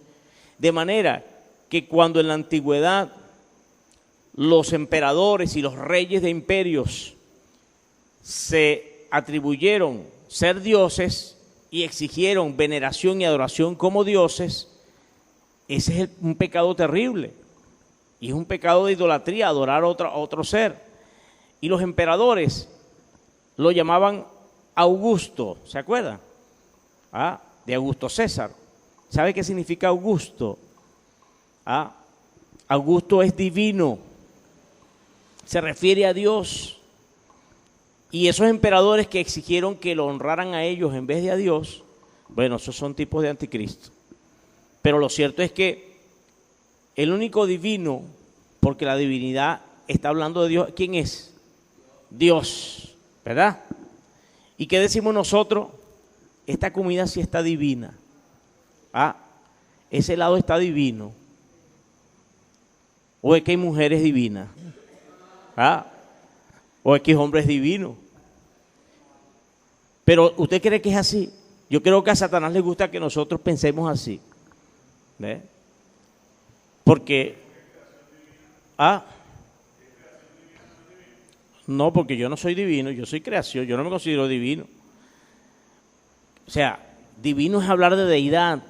De manera que cuando en la antigüedad los emperadores y los reyes de imperios se atribuyeron ser dioses y exigieron veneración y adoración como dioses, ese es un pecado terrible. Y es un pecado de idolatría, adorar a otro ser. Y los emperadores lo llamaban Augusto, ¿se acuerdan? De Augusto César. ¿Sabe qué significa Augusto? Augusto es divino, se refiere a Dios. Y esos emperadores que exigieron que lo honraran a ellos en vez de a Dios, bueno, esos son tipos de anticristo. Pero lo cierto es que el único divino, porque la divinidad está hablando de Dios, ¿quién es? Dios, ¿verdad? ¿Y qué decimos nosotros? Esta comida sí está divina. Ese helado está divino. O es que hay mujeres divinas. O es que hay hombres divinos. Pero ¿usted cree que es así? Yo creo que a Satanás le gusta que nosotros pensemos así. ¿Ve? Porque, no, porque yo no soy divino, yo soy creación, yo no me considero divino. O sea, divino es hablar de deidad.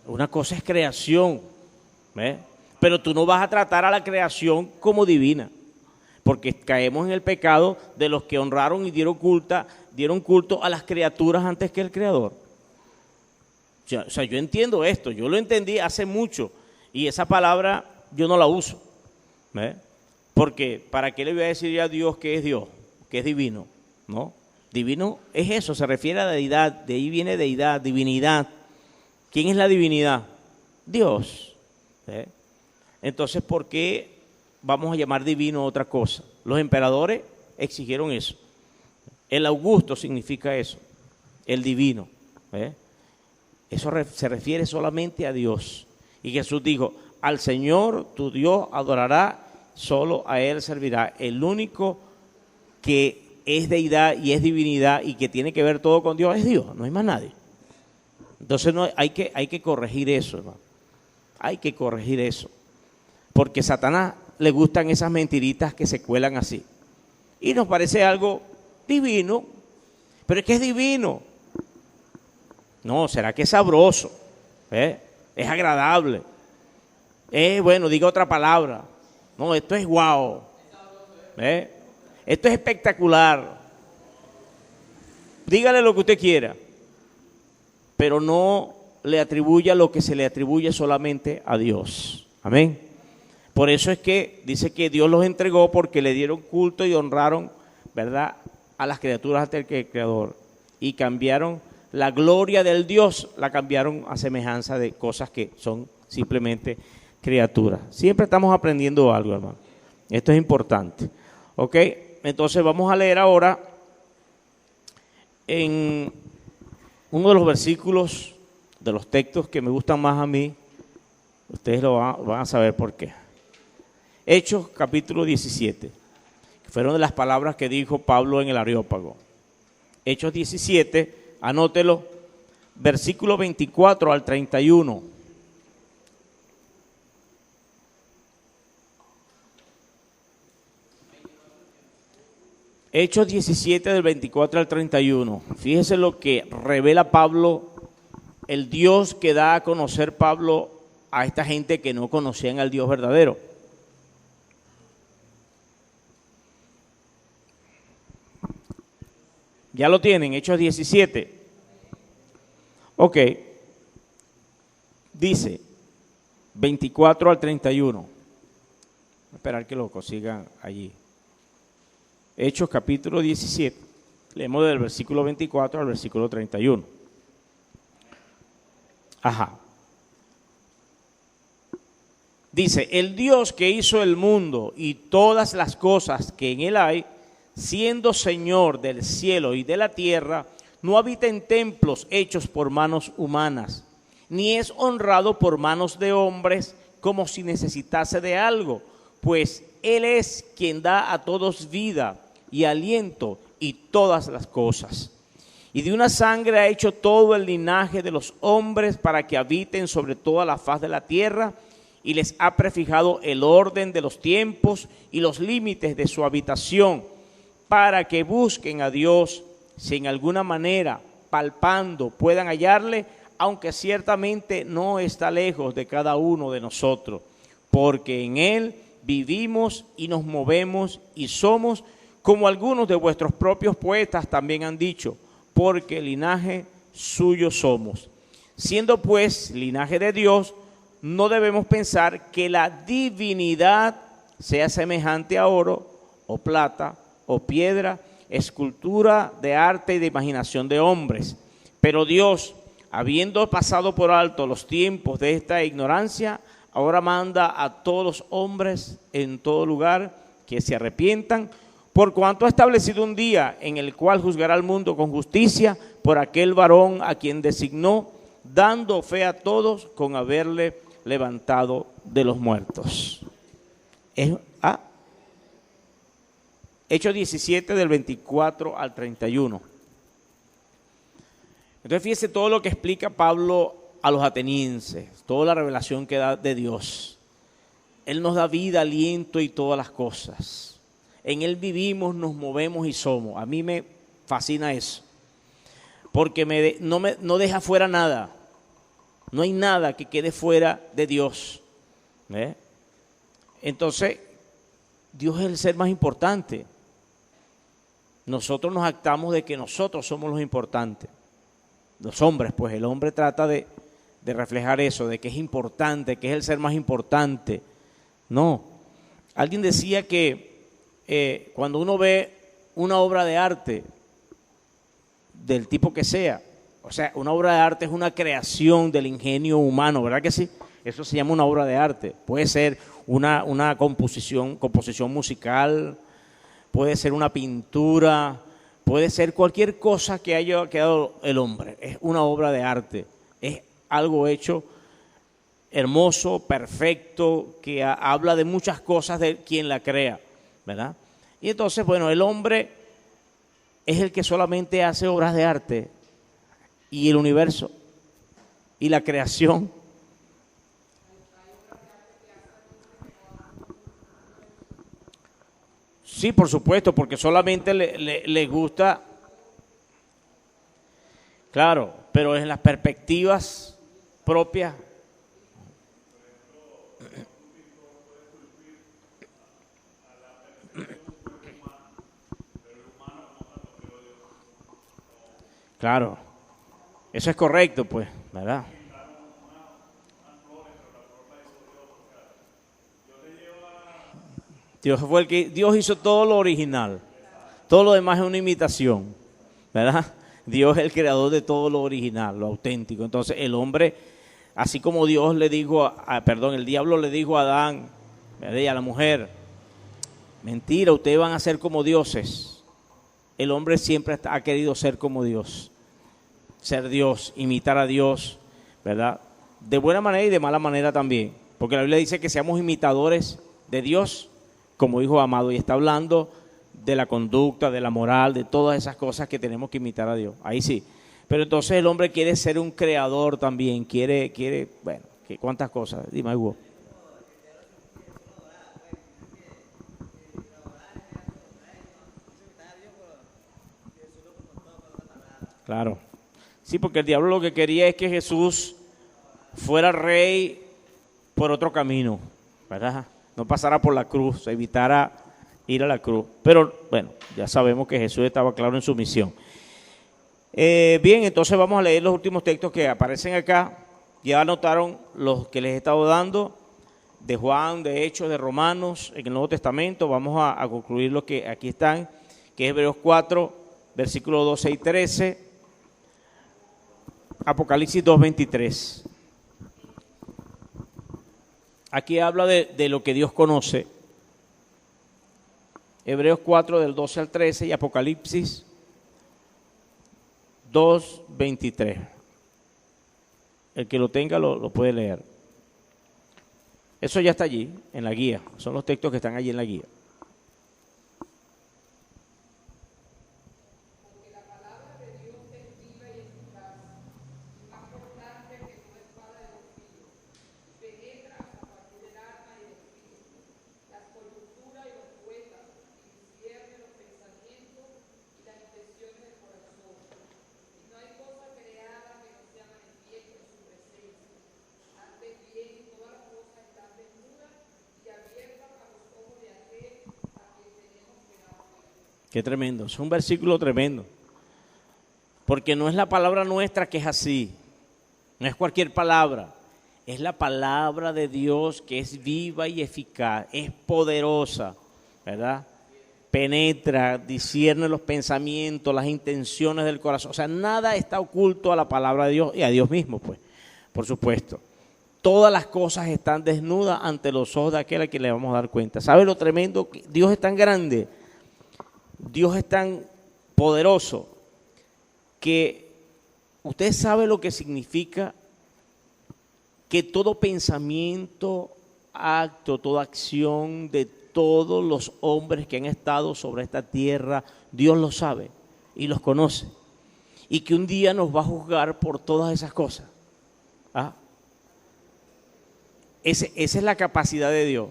Una cosa es creación, ¿ves? Pero tú no vas a tratar a la creación como divina, porque caemos en el pecado de los que honraron y dieron culto a las criaturas antes que el Creador. O sea, yo entiendo esto, yo lo entendí hace mucho y esa palabra yo no la uso, ¿ves? Porque ¿para qué le voy a decir a Dios que es Dios, que es divino? ¿No? Divino es eso, se refiere a deidad, de ahí viene deidad, divinidad. ¿Quién es la divinidad? Dios. ¿Eh? Entonces, ¿por qué vamos a llamar divino otra cosa? Los emperadores exigieron eso. El Augusto significa eso, el divino. ¿Eh? Eso se refiere solamente a Dios. Y Jesús dijo, al Señor tu Dios adorará, solo a Él servirá. El único que es deidad y es divinidad y que tiene que ver todo con Dios es Dios, no hay más nadie. Entonces hay que corregir eso, hermano. Hay que corregir eso. Porque a Satanás le gustan esas mentiritas que se cuelan así. Y nos parece algo divino, pero es que es divino. No, ¿será que es sabroso? Es agradable. Bueno, diga otra palabra. No, esto es guau. Esto es espectacular. Dígale lo que usted quiera. pero no le atribuya lo que se le atribuye solamente a Dios. Amén. Por eso es que dice que Dios los entregó porque le dieron culto y honraron, ¿verdad?, a las criaturas ante el Creador. Y cambiaron la gloria del Dios, la cambiaron a semejanza de cosas que son simplemente criaturas. Siempre estamos aprendiendo algo, hermano. Esto es importante. ¿Ok? Entonces vamos a leer ahora en uno de los versículos de los textos que me gustan más a mí. Ustedes lo van a saber por qué. Hechos capítulo 17, que fueron de las palabras que dijo Pablo en el Areópago. Hechos 17, anótelo, versículo 24 al 31. Hechos 17 del 24 al 31. Fíjese lo que revela Pablo, el Dios que da a conocer Pablo a esta gente que no conocían al Dios verdadero. Ya lo tienen, Hechos 17. Ok. Dice 24 al 31. Voy a esperar que lo consigan allí. Hechos capítulo 17. Leemos del versículo 24 al versículo 31. Ajá. Dice, el Dios que hizo el mundo y todas las cosas que en él hay, siendo Señor del cielo y de la tierra, no habita en templos hechos por manos humanas, ni es honrado por manos de hombres como si necesitase de algo, pues Él es quien da a todos vida y aliento y todas las cosas. Y de una sangre ha hecho todo el linaje de los hombres para que habiten sobre toda la faz de la tierra, y les ha prefijado el orden de los tiempos y los límites de su habitación, para que busquen a Dios, si en alguna manera, palpando, puedan hallarle, aunque ciertamente no está lejos de cada uno de nosotros, porque en Él vivimos y nos movemos y somos, como algunos de vuestros propios poetas también han dicho, porque linaje suyo somos. Siendo pues linaje de Dios, no debemos pensar que la divinidad sea semejante a oro o plata o piedra, escultura de arte y de imaginación de hombres. Pero Dios, habiendo pasado por alto los tiempos de esta ignorancia, ahora manda a todos los hombres en todo lugar que se arrepientan, por cuanto ha establecido un día en el cual juzgará al mundo con justicia por aquel varón a quien designó, dando fe a todos con haberle levantado de los muertos. Hechos 17 del 24 al 31. Entonces fíjese todo lo que explica Pablo a los atenienses, toda la revelación que da de Dios. Él nos da vida, aliento y todas las cosas. En Él vivimos, nos movemos y somos. A mí me fascina eso, porque no deja fuera nada. No hay nada que quede fuera de Dios. Entonces, Dios es el ser más importante. Nosotros nos jactamos de que nosotros somos los importantes. Los hombres, pues el hombre trata de reflejar eso, de que es importante, que es el ser más importante. No. Alguien decía que cuando uno ve una obra de arte, del tipo que sea, o sea, una obra de arte es una creación del ingenio humano, ¿verdad que sí? Eso se llama una obra de arte. Puede ser una composición musical, puede ser una pintura, puede ser cualquier cosa que haya creado el hombre. Es una obra de arte. Es algo hecho hermoso, perfecto, que habla de muchas cosas de quien la crea, ¿verdad? Y entonces, bueno, el hombre es el que solamente hace obras de arte, y el universo y la creación. Sí, por supuesto, porque solamente le gusta, claro, pero en las perspectivas propias. Claro. Eso es correcto, pues, ¿verdad? Dios hizo todo lo original. Todo lo demás es una imitación, ¿verdad? Dios es el creador de todo lo original, lo auténtico. Entonces el hombre, así como Dios le dijo, el diablo le dijo a Adán, ¿verdad? Y a la mujer, mentira, ustedes van a ser como dioses. El hombre siempre ha querido ser como Dios, ser Dios, imitar a Dios, ¿verdad? De buena manera y de mala manera también, porque la Biblia dice que seamos imitadores de Dios como hijo amado, y está hablando de la conducta, de la moral, de todas esas cosas que tenemos que imitar a Dios. Ahí sí. Pero entonces el hombre quiere ser un creador también, bueno, ¿cuántas cosas? Dime, Hugo. Claro. Sí, porque el diablo lo que quería es que Jesús fuera rey por otro camino, ¿verdad? No pasara por la cruz, evitara ir a la cruz. Pero bueno, ya sabemos que Jesús estaba claro en su misión. Bien, entonces vamos a leer los últimos textos que aparecen acá. Ya anotaron los que les he estado dando, de Juan, de Hechos, de Romanos, en el Nuevo Testamento. Vamos a concluir lo que aquí están, que es Hebreos 4, versículos 12 y 13, Apocalipsis 2, 23. Aquí habla de lo que Dios conoce. Hebreos 4 del 12 al 13 y Apocalipsis 2, 23. El que lo tenga lo puede leer. Eso ya está allí, en la guía. Son los textos que están allí en la guía. Qué tremendo, es un versículo tremendo, porque no es la palabra nuestra que es así, no es cualquier palabra, es la palabra de Dios que es viva y eficaz, es poderosa, ¿verdad? Penetra, discierne los pensamientos, las intenciones del corazón, o sea, nada está oculto a la palabra de Dios y a Dios mismo, pues, por supuesto. Todas las cosas están desnudas ante los ojos de aquel a quien le vamos a dar cuenta. ¿Sabe lo tremendo? Dios es tan grande, Dios es tan poderoso, que usted sabe lo que significa que todo pensamiento, acto, toda acción de todos los hombres que han estado sobre esta tierra, Dios lo sabe y los conoce. Y que un día nos va a juzgar por todas esas cosas. ¿Ah? Esa es la capacidad de Dios.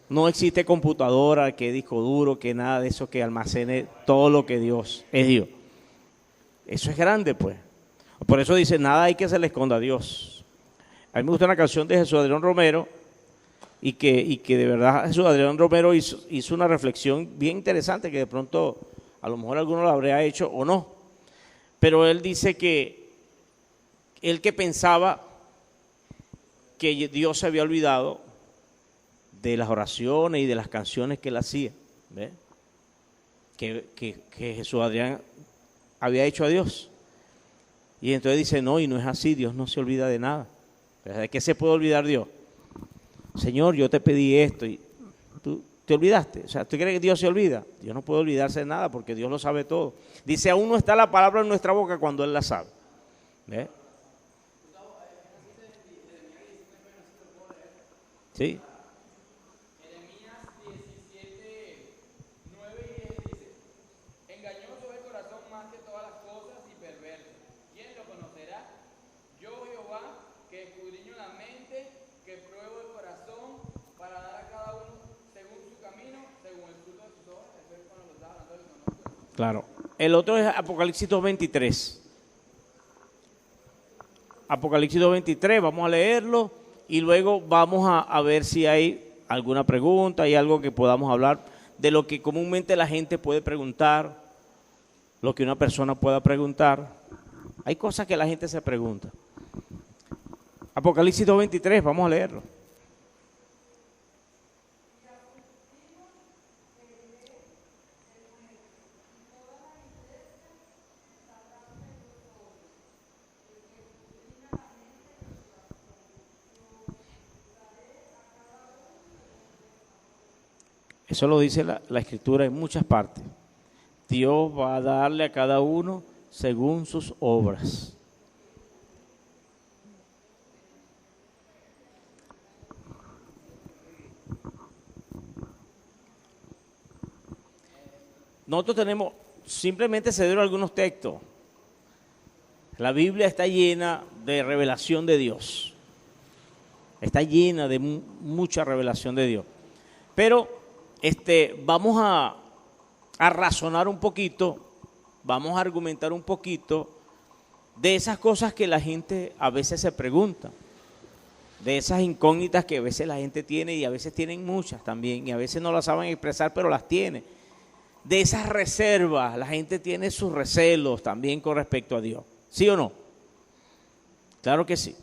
No existe computadora, que disco duro, que nada de eso que almacene todo lo que Dios es Dios. Eso es grande, pues. Por eso dice, nada hay que se le esconda a Dios. A mí me gusta una canción de Jesús Adrián Romero y que de verdad Jesús Adrián Romero hizo una reflexión bien interesante que de pronto a lo mejor alguno lo habría hecho o no. Pero él dice que él que pensaba que Dios se había olvidado de las oraciones y de las canciones que él hacía, ¿ves? Que Jesús Adrián había hecho a Dios. Y entonces dice, no, y no es así, Dios no se olvida de nada. ¿De qué se puede olvidar Dios? Señor, yo te pedí esto y tú te olvidaste. O sea, ¿tú crees que Dios se olvida? Dios no puede olvidarse de nada porque Dios lo sabe todo. Dice, aún no está la palabra en nuestra boca cuando Él la sabe. ¿Ves? Sí. Claro. El otro es Apocalipsis 2:23. Apocalipsis 2:23, vamos a leerlo y luego vamos a ver si hay alguna pregunta, hay algo que podamos hablar de lo que comúnmente la gente puede preguntar, lo que una persona pueda preguntar. Hay cosas que la gente se pregunta. Apocalipsis 2:23, vamos a leerlo. Eso lo dice la Escritura en muchas partes. Dios va a darle a cada uno según sus obras. Nosotros tenemos, simplemente se dieron algunos textos. La Biblia está llena de revelación de Dios. Está llena de mucha revelación de Dios. Pero vamos a razonar un poquito, vamos a argumentar un poquito de esas cosas que la gente a veces se pregunta, de esas incógnitas que a veces la gente tiene y a veces tienen muchas también y a veces no las saben expresar pero las tiene, de esas reservas, la gente tiene sus recelos también con respecto a Dios, ¿sí o no? Claro que sí.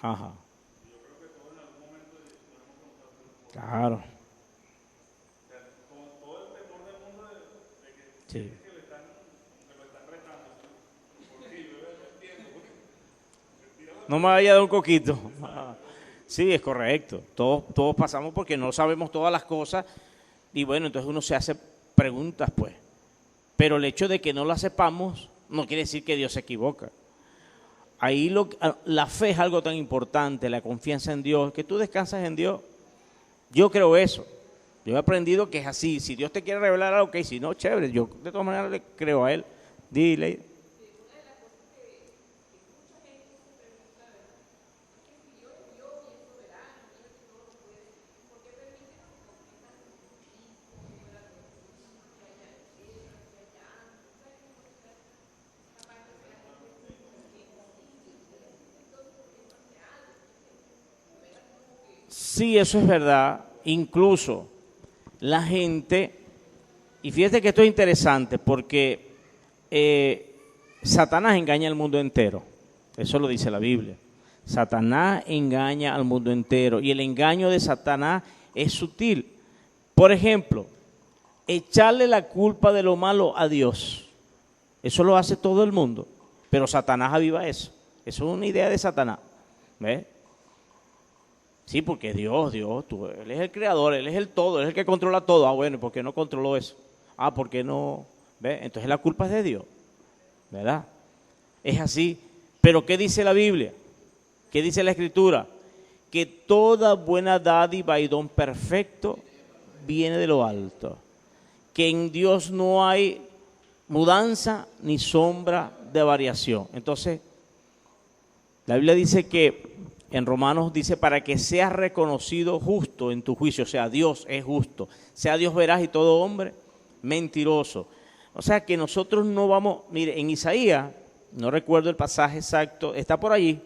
Ajá. Claro. Sí. No me vaya a dar un coquito. Sí, es correcto. Todos pasamos porque no sabemos todas las cosas y bueno, entonces uno se hace preguntas pues. Pero el hecho de que no las sepamos no quiere decir que Dios se equivoca. Ahí la fe es algo tan importante, la confianza en Dios, que tú descansas en Dios. Yo creo eso. Yo he aprendido que es así. Si Dios te quiere revelar algo, ok, si no, chévere. Yo de todas maneras le creo a Él. Dile. Sí, eso es verdad. Incluso la gente, y fíjate que esto es interesante porque Satanás engaña al mundo entero. Eso lo dice la Biblia. Satanás engaña al mundo entero y el engaño de Satanás es sutil. Por ejemplo, echarle la culpa de lo malo a Dios. Eso lo hace todo el mundo, pero Satanás aviva eso. Eso es una idea de Satanás. ¿Ves? Sí, porque Dios, Él es el creador, Él es el todo, Él es el que controla todo. Ah, bueno, ¿y por qué no controló eso? Ah, ¿por qué no? ¿Ves? Entonces la culpa es de Dios, ¿verdad? Es así. Pero ¿qué dice la Biblia? ¿Qué dice la Escritura? Que toda buena dádiva y don perfecto viene de lo alto. Que en Dios no hay mudanza ni sombra de variación. Entonces, la Biblia dice que en Romanos dice, para que seas reconocido justo en tu juicio, o sea, Dios es justo, sea Dios veraz y todo hombre mentiroso. O sea, que nosotros no vamos, mire, en Isaías, no recuerdo el pasaje exacto, está por allí,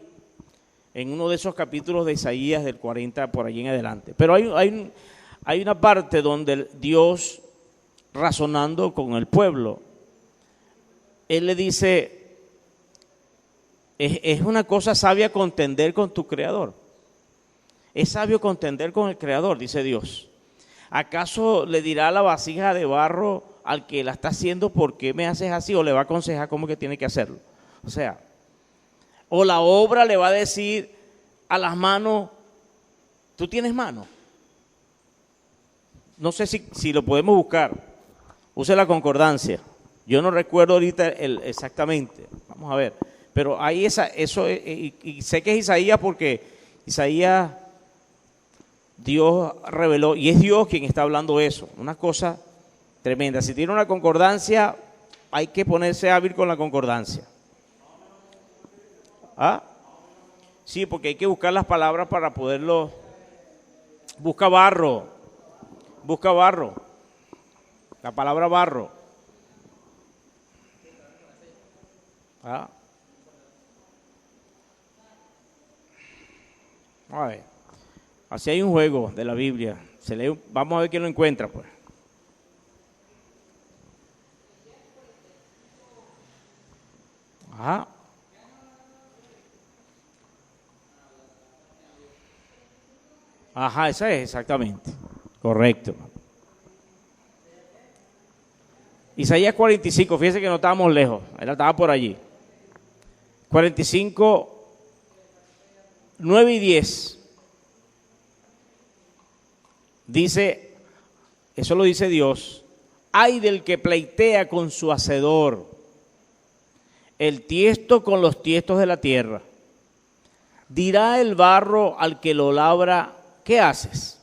en uno de esos capítulos de Isaías del 40 por allí en adelante. Pero hay una parte donde Dios, razonando con el pueblo, Él le dice, es una cosa sabia contender con tu Creador. Es sabio contender con el Creador, dice Dios. ¿Acaso le dirá la vasija de barro al que la está haciendo por qué me haces así? O le va a aconsejar cómo que tiene que hacerlo. O sea, o la obra le va a decir a las manos, ¿tú tienes mano? No sé si lo podemos buscar. Use la concordancia. Yo no recuerdo ahorita exactamente. Vamos a ver. Pero hay eso, y sé que es Isaías porque Isaías, Dios reveló, y es Dios quien está hablando eso, una cosa tremenda. Si tiene una concordancia, hay que ponerse hábil con la concordancia. ¿Ah? Sí, porque hay que buscar las palabras para poderlo. Busca barro, la palabra barro. ¿Ah? A ver, así hay un juego de la Biblia. Vamos a ver quién lo encuentra, pues. Ajá. Ajá, esa es exactamente. Correcto. Isaías 45, fíjense que no estábamos lejos, estaba por allí. 45, 9 y 10. Dice, eso lo dice Dios, ay del que pleitea con su hacedor, el tiesto con los tiestos de la tierra. Dirá el barro al que lo labra, ¿qué haces?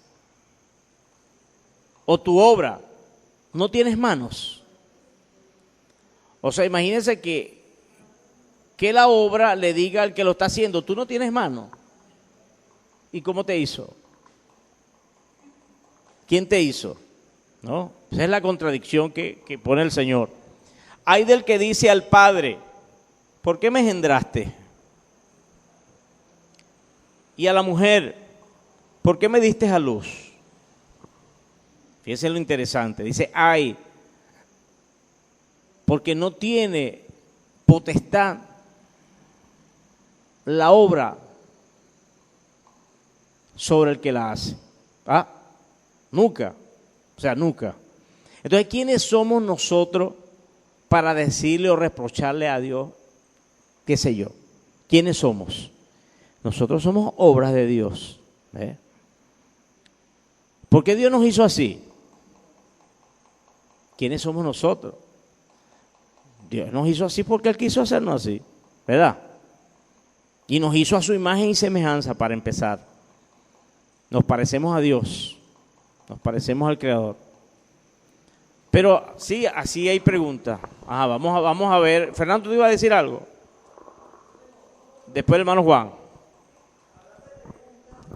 O tu obra, ¿no tienes manos? O sea, imagínense que la obra le diga al que lo está haciendo, tú no tienes mano. ¿Y cómo te hizo? ¿Quién te hizo? ¿No? Esa es la contradicción que pone el Señor. Hay del que dice al Padre, ¿por qué me engendraste? Y a la mujer, ¿por qué me diste a luz? Fíjense lo interesante. Dice, ay, porque no tiene potestad la obra sobre el que la hace. ¿Ah? Nunca. O sea, nunca. Entonces, ¿quiénes somos nosotros para decirle o reprocharle a Dios? ¿Qué sé yo? ¿Quiénes somos? Nosotros somos obras de Dios. ¿Por qué Dios nos hizo así? ¿Quiénes somos nosotros? Dios nos hizo así porque Él quiso hacernos así, ¿verdad? Y nos hizo a su imagen y semejanza para empezar. Nos parecemos a Dios, nos parecemos al Creador. Pero sí, así hay preguntas. Ajá, vamos a ver. Fernando, ¿tú ibas a decir algo? Después el hermano Juan.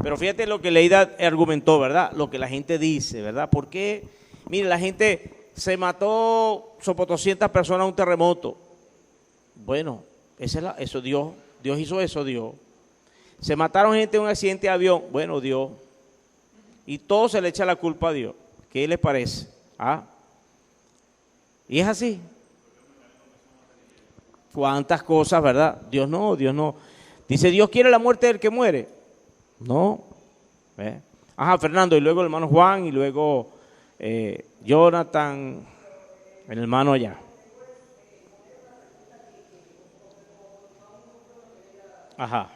Pero fíjate lo que Leida argumentó, ¿verdad? Lo que la gente dice, ¿verdad? ¿Por qué? Mire, la gente se mató sobre 200 personas en un terremoto. Bueno, eso Dios hizo eso, Dios. Se mataron gente en un accidente de avión. Bueno, Dios. Y todo se le echa la culpa a Dios. ¿Qué les parece? ¿Ah? Y es así. ¿Cuántas cosas, verdad? Dios no. Dice, Dios quiere la muerte del que muere. No. Ajá, Fernando, y luego el hermano Juan, y luego Jonathan, el hermano allá. Ajá.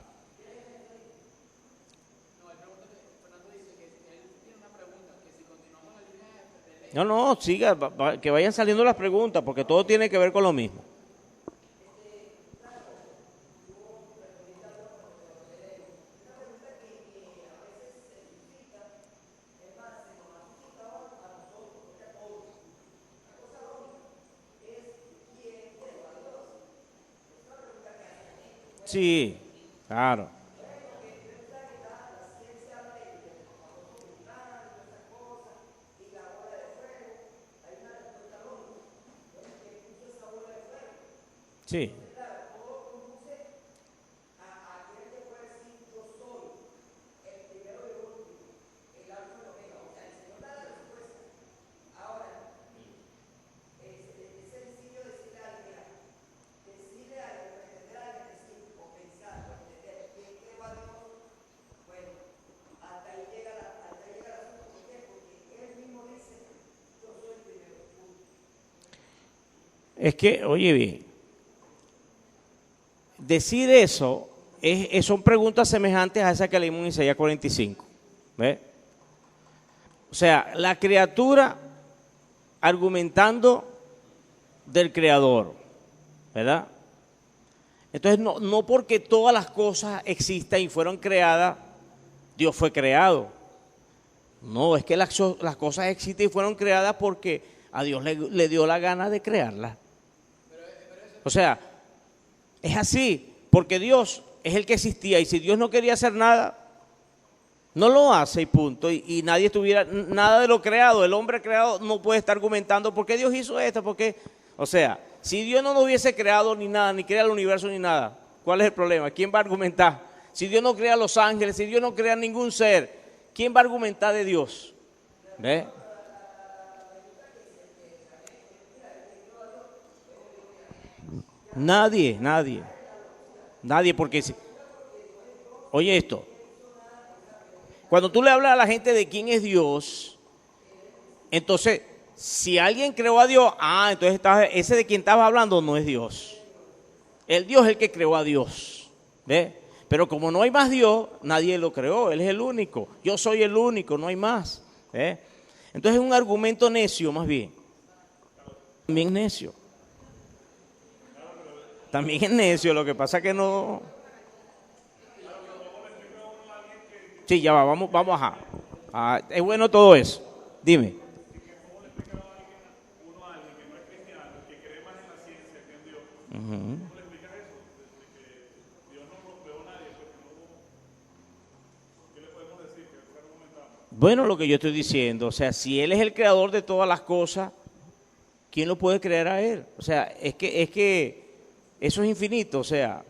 No, siga, que vayan saliendo las preguntas, porque todo tiene que ver con lo mismo. Sí, claro. Sí. Es que, oye bien, decir eso son preguntas semejantes a esas que leímos en Isaías 45. ¿Ves? O sea, la criatura argumentando del Creador, ¿verdad? Entonces, no porque todas las cosas existan y fueron creadas, Dios fue creado. No, es que las cosas existen y fueron creadas porque a Dios le dio la gana de crearlas. O sea, es así, porque Dios es el que existía y si Dios no quería hacer nada, no lo hace y punto. Y nadie estuviera, nada de lo creado, el hombre creado no puede estar argumentando por qué Dios hizo esto, porque, o sea, si Dios no hubiese creado ni nada, ni crea el universo ni nada, ¿cuál es el problema? ¿Quién va a argumentar? Si Dios no crea los ángeles, si Dios no crea ningún ser, ¿quién va a argumentar de Dios? ¿Ve? Nadie, nadie. Nadie, porque oye esto, cuando tú le hablas a la gente de quién es Dios, entonces, si alguien creó a Dios, entonces ese de quien estabas hablando no es Dios. El Dios es el que creó a Dios. ¿Ve? Pero como no hay más Dios, nadie lo creó, Él es el único. Yo soy el único, no hay más. ¿Ve? Entonces es un argumento necio, más bien. También necio. También es necio, lo que pasa es que no... Sí, ya va, vamos es bueno todo eso. Dime. Uh-huh. Bueno, lo que yo estoy diciendo, o sea, si Él es el creador de todas las cosas, ¿quién lo puede creer a Él? O sea, es que eso es infinito, o sea,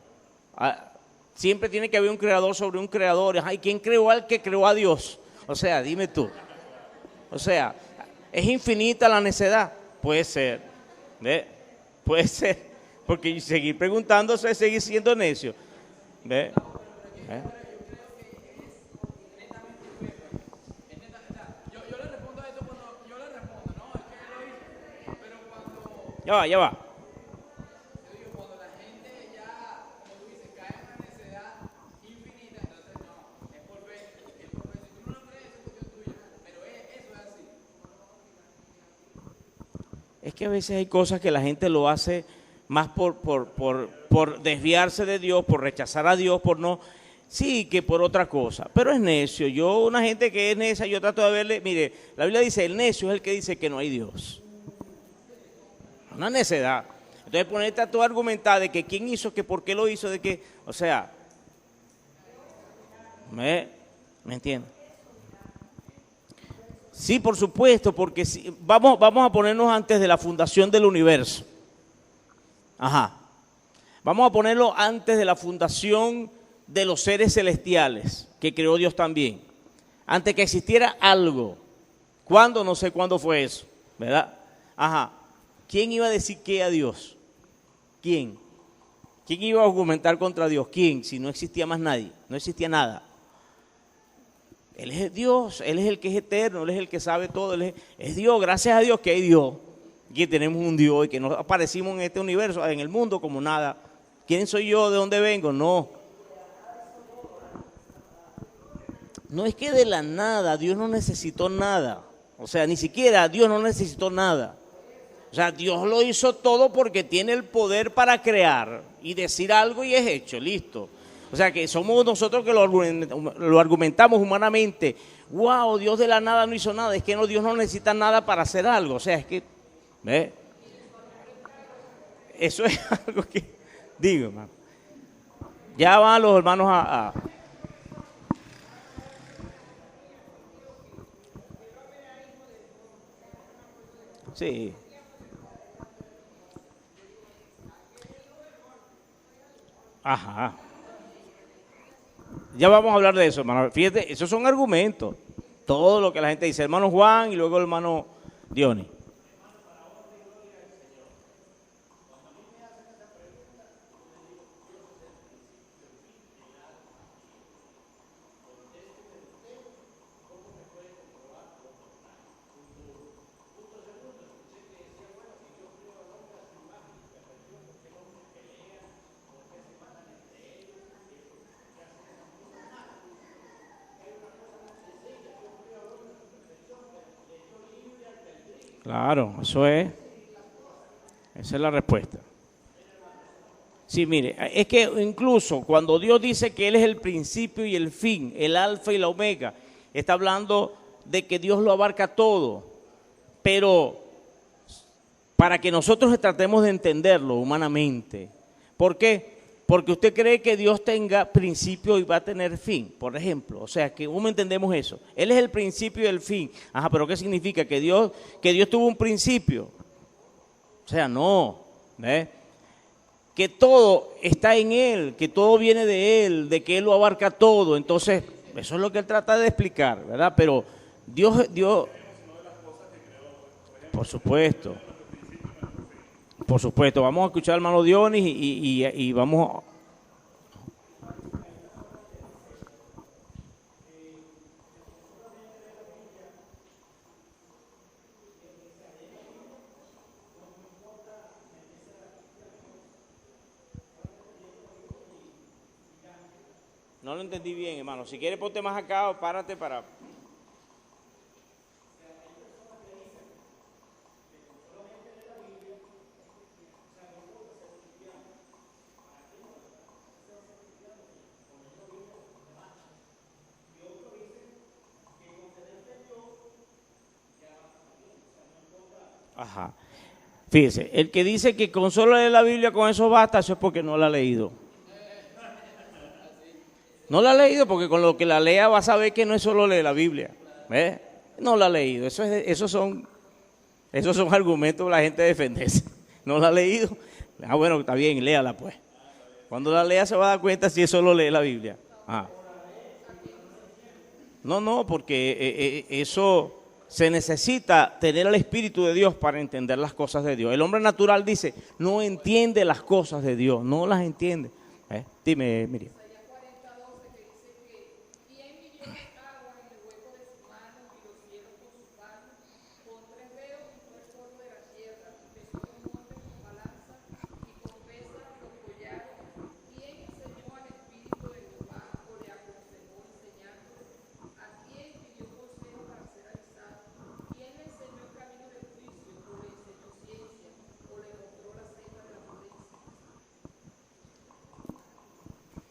siempre tiene que haber un creador sobre un creador. Ay, ¿quién creó al que creó a Dios? O sea, dime tú. O sea, ¿es infinita la necedad? Puede ser, ¿ve? Puede ser, porque seguir preguntándose es seguir siendo necio, ¿ve? ¿Ve? Ya va. Es que a veces hay cosas que la gente lo hace más por desviarse de Dios, por rechazar a Dios, por no... Sí, que por otra cosa. Pero es necio. Una gente que es necia, yo trato de verle... Mire, la Biblia dice, el necio es el que dice que no hay Dios. Una necedad. Entonces ponerte a todo argumentar de que quién hizo, que por qué lo hizo, de que... O sea... ¿Me entiendes? Sí, por supuesto, porque vamos a ponernos antes de la fundación del universo. Ajá. Vamos a ponerlo antes de la fundación de los seres celestiales, que creó Dios también. Antes que existiera algo. ¿Cuándo? No sé cuándo fue eso, ¿verdad? Ajá. ¿Quién iba a decir qué a Dios? ¿Quién? ¿Quién iba a argumentar contra Dios? ¿Quién? Si no existía más nadie, no existía nada. Él es Dios, Él es el que es eterno, Él es el que sabe todo, es Dios, gracias a Dios que hay Dios, que tenemos un Dios y que no aparecimos en este universo, en el mundo como nada. ¿Quién soy yo? ¿De dónde vengo? No. No es que de la nada, Dios no necesitó nada, o sea, ni siquiera Dios no necesitó nada. O sea, Dios lo hizo todo porque tiene el poder para crear y decir algo y es hecho, listo. O sea, que somos nosotros que lo argumentamos humanamente. Wow, Dios de la nada no hizo nada. Es que Dios no necesita nada para hacer algo. O sea, es que, ¿ve? Eso es algo que, digo, hermano. Ya van los hermanos a... Sí. Ajá. Ya vamos a hablar de eso, hermano. Fíjate, esos son argumentos. Todo lo que la gente dice, hermano Juan y luego el hermano Diony. Claro, eso es. Esa es la respuesta. Sí, mire, es que incluso cuando Dios dice que Él es el principio y el fin, el alfa y la omega, está hablando de que Dios lo abarca todo. Pero para que nosotros tratemos de entenderlo humanamente. ¿Por qué? Porque usted cree que Dios tenga principio y va a tener fin, por ejemplo. O sea, que ¿cómo entendemos eso? Él es el principio y el fin. Ajá, pero ¿qué significa? Que Dios tuvo un principio. O sea, no. ¿Ves? Que todo está en Él, que todo viene de Él, de que Él lo abarca todo. Entonces, eso es lo que Él trata de explicar, ¿verdad? Pero Dios por supuesto. Por supuesto. Vamos a escuchar al hermano Dionis y vamos. No lo entendí bien, hermano. Si quieres ponte más acá o párate para... Ajá. Fíjese, el que dice que con solo leer la Biblia con eso basta, eso es porque no la ha leído. No la ha leído porque con lo que la lea va a saber que no es solo leer la Biblia. ¿Ves? No la ha leído. Esos son argumentos para la gente defenderse. No la ha leído. Ah, bueno, está bien, léala pues. Cuando la lea se va a dar cuenta si es solo leer la Biblia. Ah. No, porque eso se necesita tener el Espíritu de Dios para entender las cosas de Dios. El hombre natural dice, no entiende las cosas de Dios, no las entiende. Dime, Miriam.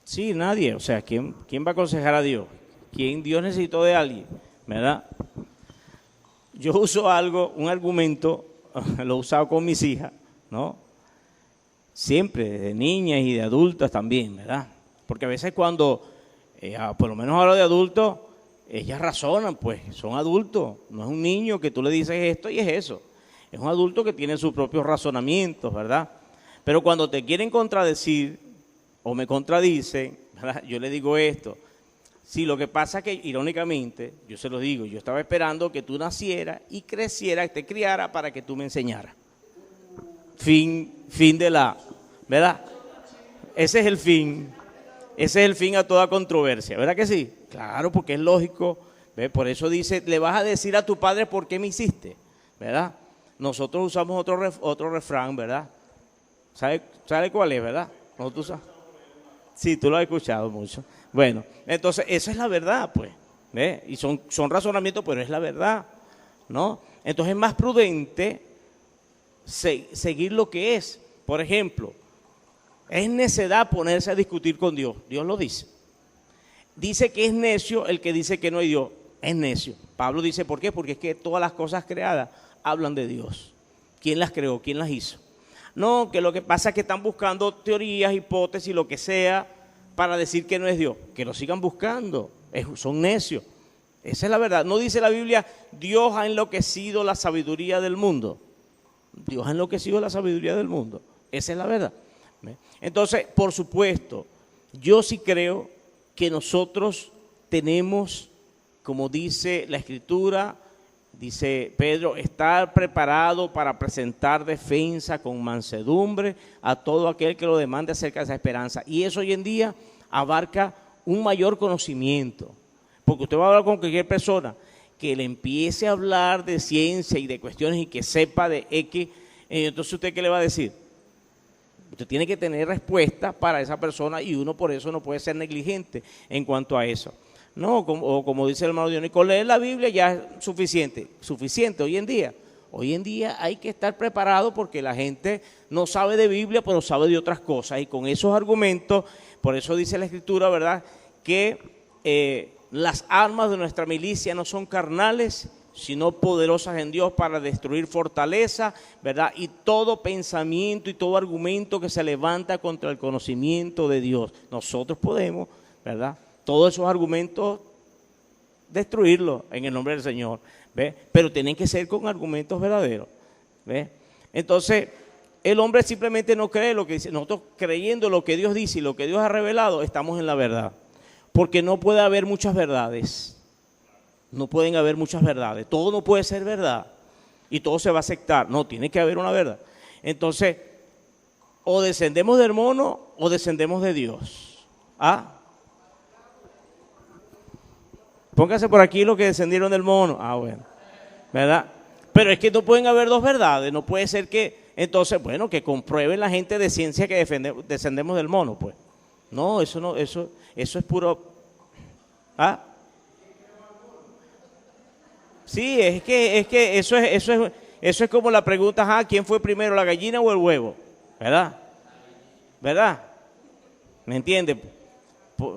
Sí, nadie. O sea, ¿quién va a aconsejar a Dios? ¿Quién Dios necesitó de alguien? ¿Verdad? Yo uso un argumento, lo he usado con mis hijas, ¿no? Siempre, de niñas y de adultas también, ¿verdad? Porque a veces cuando, por lo menos hablo de adultos, ellas razonan, pues, son adultos. No es un niño que tú le dices esto y es eso. Es un adulto que tiene sus propios razonamientos, ¿verdad? Pero cuando te quieren contradecir o me contradicen, ¿verdad? Yo le digo esto. Sí, lo que pasa es que, irónicamente, yo se lo digo, yo estaba esperando que tú nacieras y crecieras, te criara para que tú me enseñaras. Fin de la, ¿verdad? Ese es el fin a toda controversia, ¿verdad que sí? Claro, porque es lógico, ¿ves? Por eso dice, le vas a decir a tu padre por qué me hiciste, ¿verdad? Nosotros usamos otro refrán, ¿verdad? ¿Sabe cuál es, verdad? Nosotros usamos. Sí, tú lo has escuchado mucho. Bueno, entonces, esa es la verdad, pues. ¿Ves? Y son razonamientos, pero es la verdad, ¿no? Entonces es más prudente seguir lo que es. Por ejemplo, es necedad ponerse a discutir con Dios. Dios lo dice. Dice que es necio el que dice que no hay Dios. Es necio. Pablo dice, ¿por qué? Porque es que todas las cosas creadas hablan de Dios. ¿Quién las creó? ¿Quién las hizo? No, que lo que pasa es que están buscando teorías, hipótesis, lo que sea, para decir que no es Dios. Que lo sigan buscando. Son necios. Esa es la verdad. No dice la Biblia, Dios ha enloquecido la sabiduría del mundo. Dios ha enloquecido la sabiduría del mundo. Esa es la verdad. Entonces, por supuesto, yo sí creo que nosotros tenemos, como dice la Escritura, dice Pedro, estar preparado para presentar defensa con mansedumbre a todo aquel que lo demande acerca de esa esperanza. Y eso hoy en día abarca un mayor conocimiento. Porque usted va a hablar con cualquier persona que le empiece a hablar de ciencia y de cuestiones y que sepa de X, entonces ¿usted qué le va a decir? Usted tiene que tener respuesta para esa persona y uno por eso no puede ser negligente en cuanto a eso. No, como dice el hermano Dionis, con leer la Biblia ya es suficiente hoy en día. Hoy en día hay que estar preparado porque la gente no sabe de Biblia, pero sabe de otras cosas. Y con esos argumentos, por eso dice la Escritura, ¿verdad?, que las armas de nuestra milicia no son carnales, sino poderosas en Dios para destruir fortaleza, ¿verdad? Y todo pensamiento y todo argumento que se levanta contra el conocimiento de Dios. Nosotros podemos, ¿verdad?, todos esos argumentos destruirlos en el nombre del Señor, ¿ves? Pero tienen que ser con argumentos verdaderos, ¿ves? Entonces, el hombre simplemente no cree lo que dice. Nosotros, creyendo lo que Dios dice y lo que Dios ha revelado, estamos en la verdad. Porque no puede haber muchas verdades. No pueden haber muchas verdades. Todo no puede ser verdad. y todo se va a aceptar. No, tiene que haber una verdad. Entonces, o descendemos del mono o descendemos de Dios. ¿Ah? Póngase por aquí los que descendieron del mono. Ah, bueno. ¿Verdad? Pero es que no pueden haber dos verdades. No puede ser que, entonces, bueno, que comprueben la gente de ciencia que descendemos del mono, pues. No, eso es puro. ¿Ah? Sí, es que eso es como la pregunta, ¿quién fue primero, la gallina o el huevo? ¿Verdad? ¿Verdad? ¿Me entiende?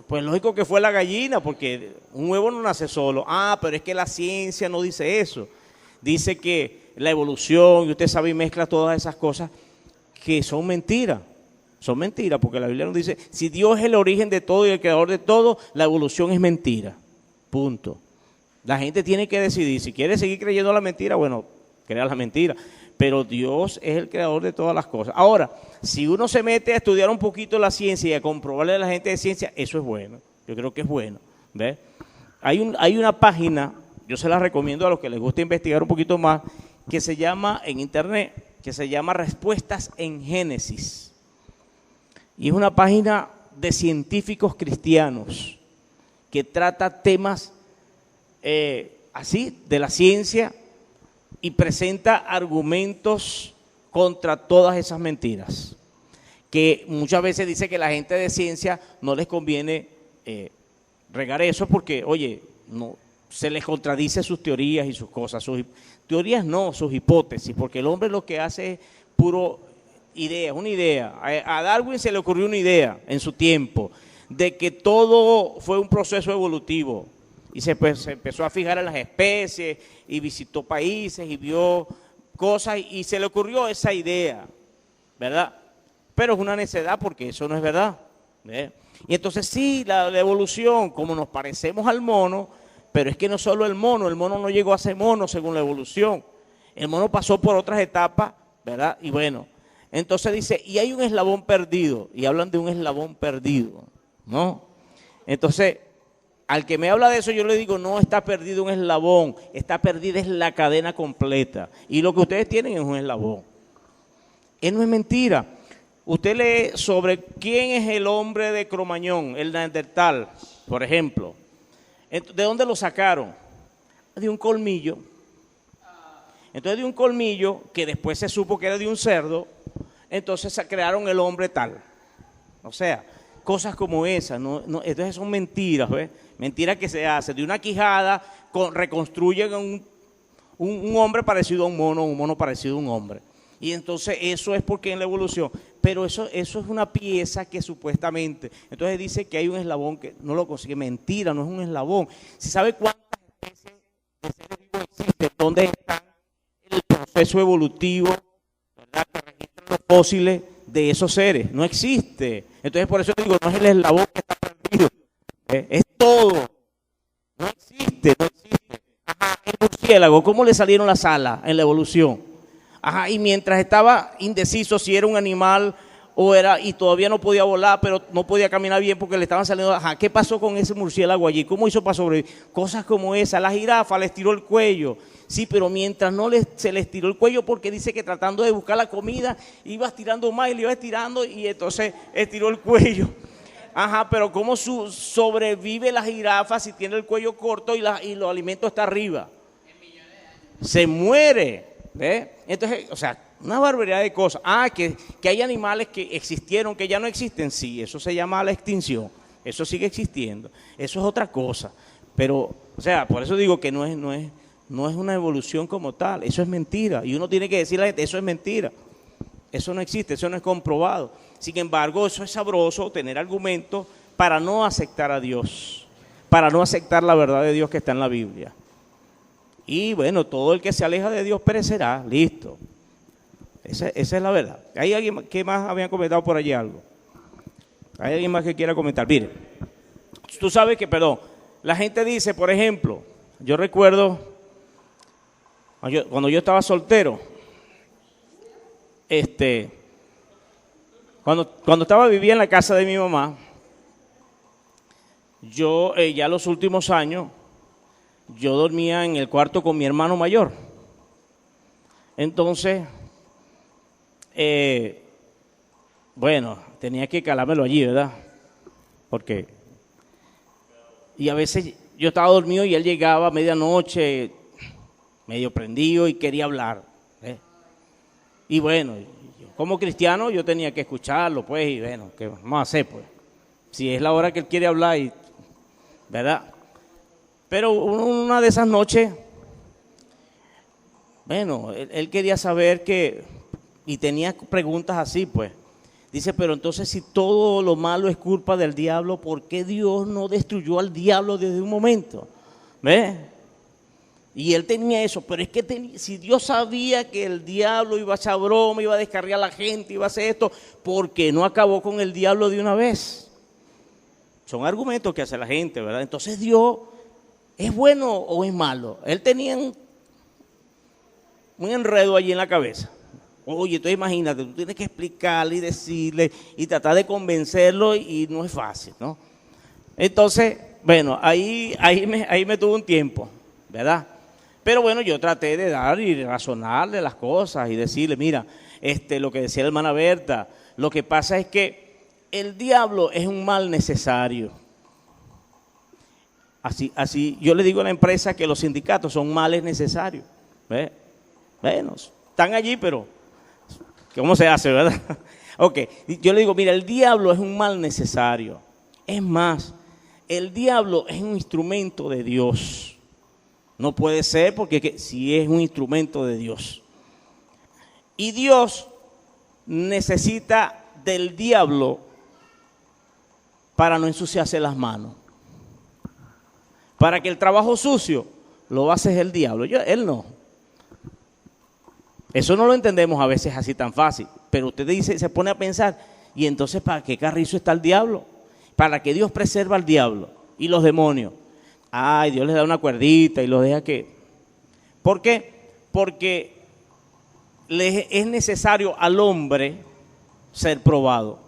Pues lógico que fue la gallina, porque un huevo no nace solo. Pero es que la ciencia no dice eso. Dice que la evolución, y usted sabe y mezcla todas esas cosas, que son mentiras. Son mentiras, porque la Biblia nos dice, si Dios es el origen de todo y el creador de todo, la evolución es mentira. Punto. La gente tiene que decidir, si quiere seguir creyendo la mentira, bueno, crea la mentira. Pero Dios es el creador de todas las cosas. Ahora, si uno se mete a estudiar un poquito la ciencia y a comprobarle a la gente de ciencia, eso es bueno. Yo creo que es bueno. ¿Ves? Hay una página, yo se la recomiendo a los que les gusta investigar un poquito más, que se llama en internet, que se llama Respuestas en Génesis. Y es una página de científicos cristianos que trata temas así de la ciencia y presenta argumentos contra todas esas mentiras. Que muchas veces dice que la gente de ciencia no les conviene regar eso porque, oye, no se les contradice sus teorías y sus cosas. Sus teorías no, sus hipótesis, porque el hombre lo que hace es puro idea, una idea. A Darwin se le ocurrió una idea en su tiempo de que todo fue un proceso evolutivo y se empezó a fijar en las especies y visitó países y vio cosas y se le ocurrió esa idea, ¿verdad? Pero es una necedad porque eso no es verdad. Y entonces sí, la evolución, como nos parecemos al mono, pero es que no solo el mono no llegó a ser mono según la evolución. El mono pasó por otras etapas, ¿verdad? Y bueno, entonces dice, y hay un eslabón perdido, y hablan de un eslabón perdido, ¿no? Entonces, al que me habla de eso, yo le digo, no está perdido un eslabón, está perdida es la cadena completa. Y lo que ustedes tienen es un eslabón. No es mentira. Usted lee sobre quién es el hombre de Cromañón, el Neandertal, por ejemplo. ¿De dónde lo sacaron? De un colmillo. Entonces, de un colmillo, que después se supo que era de un cerdo, entonces crearon el hombre tal. O sea, cosas como esas, entonces son mentiras, ¿ves? Mentiras que se hacen. De una quijada reconstruyen un hombre parecido a un mono parecido a un hombre. Y entonces eso es porque en la evolución, pero eso es una pieza que supuestamente, entonces dice que hay un eslabón que no lo consigue. Mentira, no es un eslabón. ¿Se sabe cuántas especies de seres vivos existen? ¿Dónde está el proceso evolutivo, ¿verdad?, que registran los fósiles de esos seres? No existe. Entonces por eso digo, no es el eslabón que está perdido, es todo. No existe. El murciélago, ¿cómo le salieron las alas en la evolución? Y mientras estaba indeciso si era un animal o era, y todavía no podía volar, pero no podía caminar bien porque le estaban saliendo, ¿qué pasó con ese murciélago allí? ¿Cómo hizo para sobrevivir? Cosas como esa. La jirafa le estiró el cuello, sí, pero mientras se le estiró el cuello, porque dice que tratando de buscar la comida, iba estirando más y le iba estirando y entonces estiró el cuello. Pero ¿cómo sobrevive la jirafa si tiene el cuello corto y los alimentos están arriba? Se muere. ¿Ve? Entonces, o sea, una barbaridad de cosas. Que hay animales que existieron, que ya no existen. Sí, eso se llama la extinción. Eso sigue existiendo. Eso es otra cosa. Pero, o sea, por eso digo que no es una evolución como tal. Eso es mentira. Y uno tiene que decirle a la gente, eso es mentira. Eso no existe, eso no es comprobado. Sin embargo, eso es sabroso, tener argumentos para no aceptar a Dios. Para no aceptar la verdad de Dios que está en la Biblia. Y bueno, todo el que se aleja de Dios perecerá, listo. Esa es la verdad. ¿Hay alguien que más habían comentado por allí algo? ¿Hay alguien más que quiera comentar? Mire, tú sabes que, la gente dice, por ejemplo, yo recuerdo, cuando yo estaba soltero, cuando vivía en la casa de mi mamá, yo ya los últimos años, yo dormía en el cuarto con mi hermano mayor. Entonces, bueno, tenía que calármelo allí, ¿verdad? Porque, y a veces yo estaba dormido y él llegaba a medianoche, medio prendido y quería hablar. Y bueno, como cristiano yo tenía que escucharlo, pues, y bueno, ¿qué vamos a hacer, pues? Si es la hora que él quiere hablar, ¿verdad? Pero una de esas noches, bueno, él quería saber y tenía preguntas así, pues. Dice, pero entonces si todo lo malo es culpa del diablo, ¿por qué Dios no destruyó al diablo desde un momento? ¿Ves? Y él tenía eso, pero es que si Dios sabía que el diablo iba a echar broma, iba a descargar a la gente, iba a hacer esto, ¿por qué no acabó con el diablo de una vez? Son argumentos que hace la gente, ¿verdad? Entonces Dios, ¿es bueno o es malo? Él tenía un enredo allí en la cabeza. Oye, tú imagínate, tú tienes que explicarle y decirle y tratar de convencerlo y no es fácil, ¿no? Entonces, bueno, ahí me tuvo un tiempo, ¿verdad? Pero bueno, yo traté de dar y razonarle las cosas y decirle, mira, lo que decía la hermana Berta, lo que pasa es que el diablo es un mal necesario. Así, yo le digo a la empresa que los sindicatos son males necesarios. ¿Ves? Bueno, están allí, pero ¿cómo se hace, verdad? Ok, yo le digo, mira, el diablo es un mal necesario. Es más, el diablo es un instrumento de Dios. No puede ser porque si es un instrumento de Dios. Y Dios necesita del diablo para no ensuciarse las manos. Para que el trabajo sucio lo hace el diablo, él no. Eso no lo entendemos a veces así tan fácil, pero usted dice, se pone a pensar, y entonces ¿para qué carrizo está el diablo? ¿Para qué Dios preserva al diablo y los demonios? Ay, Dios les da una cuerdita y los deja que... ¿Por qué? Porque es necesario al hombre ser probado.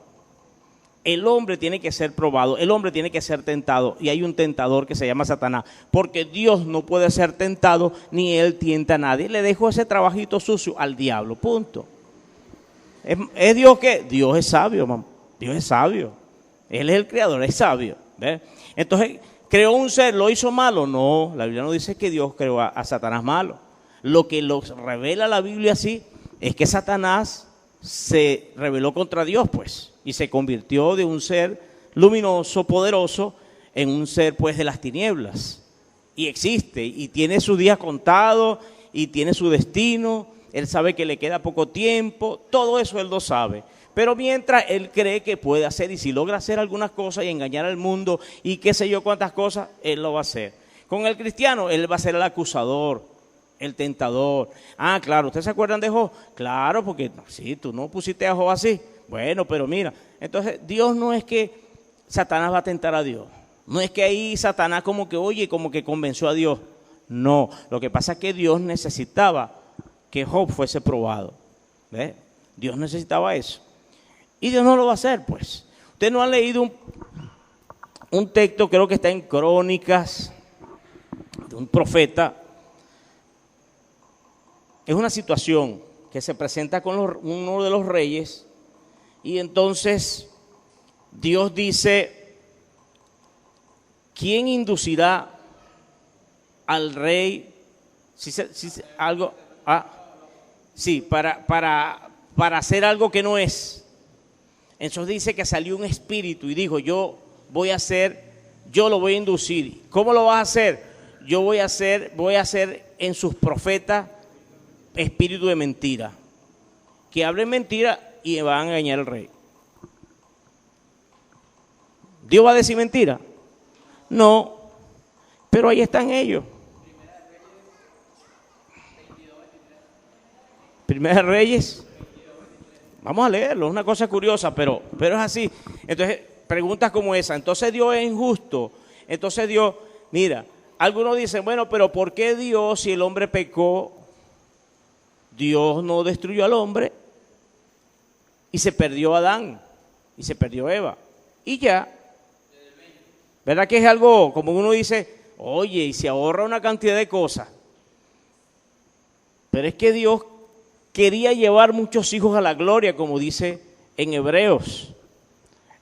El hombre tiene que ser probado, el hombre tiene que ser tentado, y hay un tentador que se llama Satanás, porque Dios no puede ser tentado ni él tienta a nadie. Le dejó ese trabajito sucio al diablo, punto. ¿Es Dios qué? Dios es sabio, mamá. Dios es sabio. Él es el creador, es sabio. ¿Ves? Entonces, ¿creó un ser? ¿Lo hizo malo? No, la Biblia no dice que Dios creó a Satanás malo. Lo que revela la Biblia así es que Satanás se rebeló contra Dios, pues, y se convirtió de un ser luminoso, poderoso, en un ser, pues, de las tinieblas. Y existe, y tiene sus días contados, y tiene su destino. Él sabe que le queda poco tiempo, todo eso él lo sabe. Pero mientras él cree que puede hacer, y si logra hacer algunas cosas y engañar al mundo, y qué sé yo cuántas cosas, él lo va a hacer. Con el cristiano, él va a ser el acusador, el tentador. Ah, claro, ¿ustedes se acuerdan de Job? Claro, porque sí, tú no pusiste a Job así. Bueno, pero mira, entonces Dios no es que Satanás va a tentar a Dios. No es que ahí Satanás como que, oye, como que convenció a Dios. No, lo que pasa es que Dios necesitaba que Job fuese probado. ¿Ves? Dios necesitaba eso. Y Dios no lo va a hacer, pues. Usted no ha leído un texto, creo que está en Crónicas, de un profeta. Es una situación que se presenta con uno de los reyes, y entonces Dios dice, ¿quién inducirá al rey para hacer algo que no es? Entonces dice que salió un espíritu y dijo, yo lo voy a inducir. ¿Cómo lo vas a hacer? Yo voy a hacer en sus profetas espíritu de mentira, que hablen mentira y van a engañar al rey. ¿Dios va a decir mentira? No, pero ahí están ellos. Primera Reyes, vamos a leerlo, es una cosa curiosa, pero es así. Entonces, preguntas como esa, entonces Dios es injusto, entonces Dios, mira, algunos dicen, bueno, pero ¿por qué Dios, si el hombre pecó, Dios no destruyó al hombre y se perdió Adán y se perdió Eva? Y ya, ¿verdad que es algo, como uno dice, oye, y se ahorra una cantidad de cosas? Pero es que Dios quería llevar muchos hijos a la gloria, como dice en Hebreos.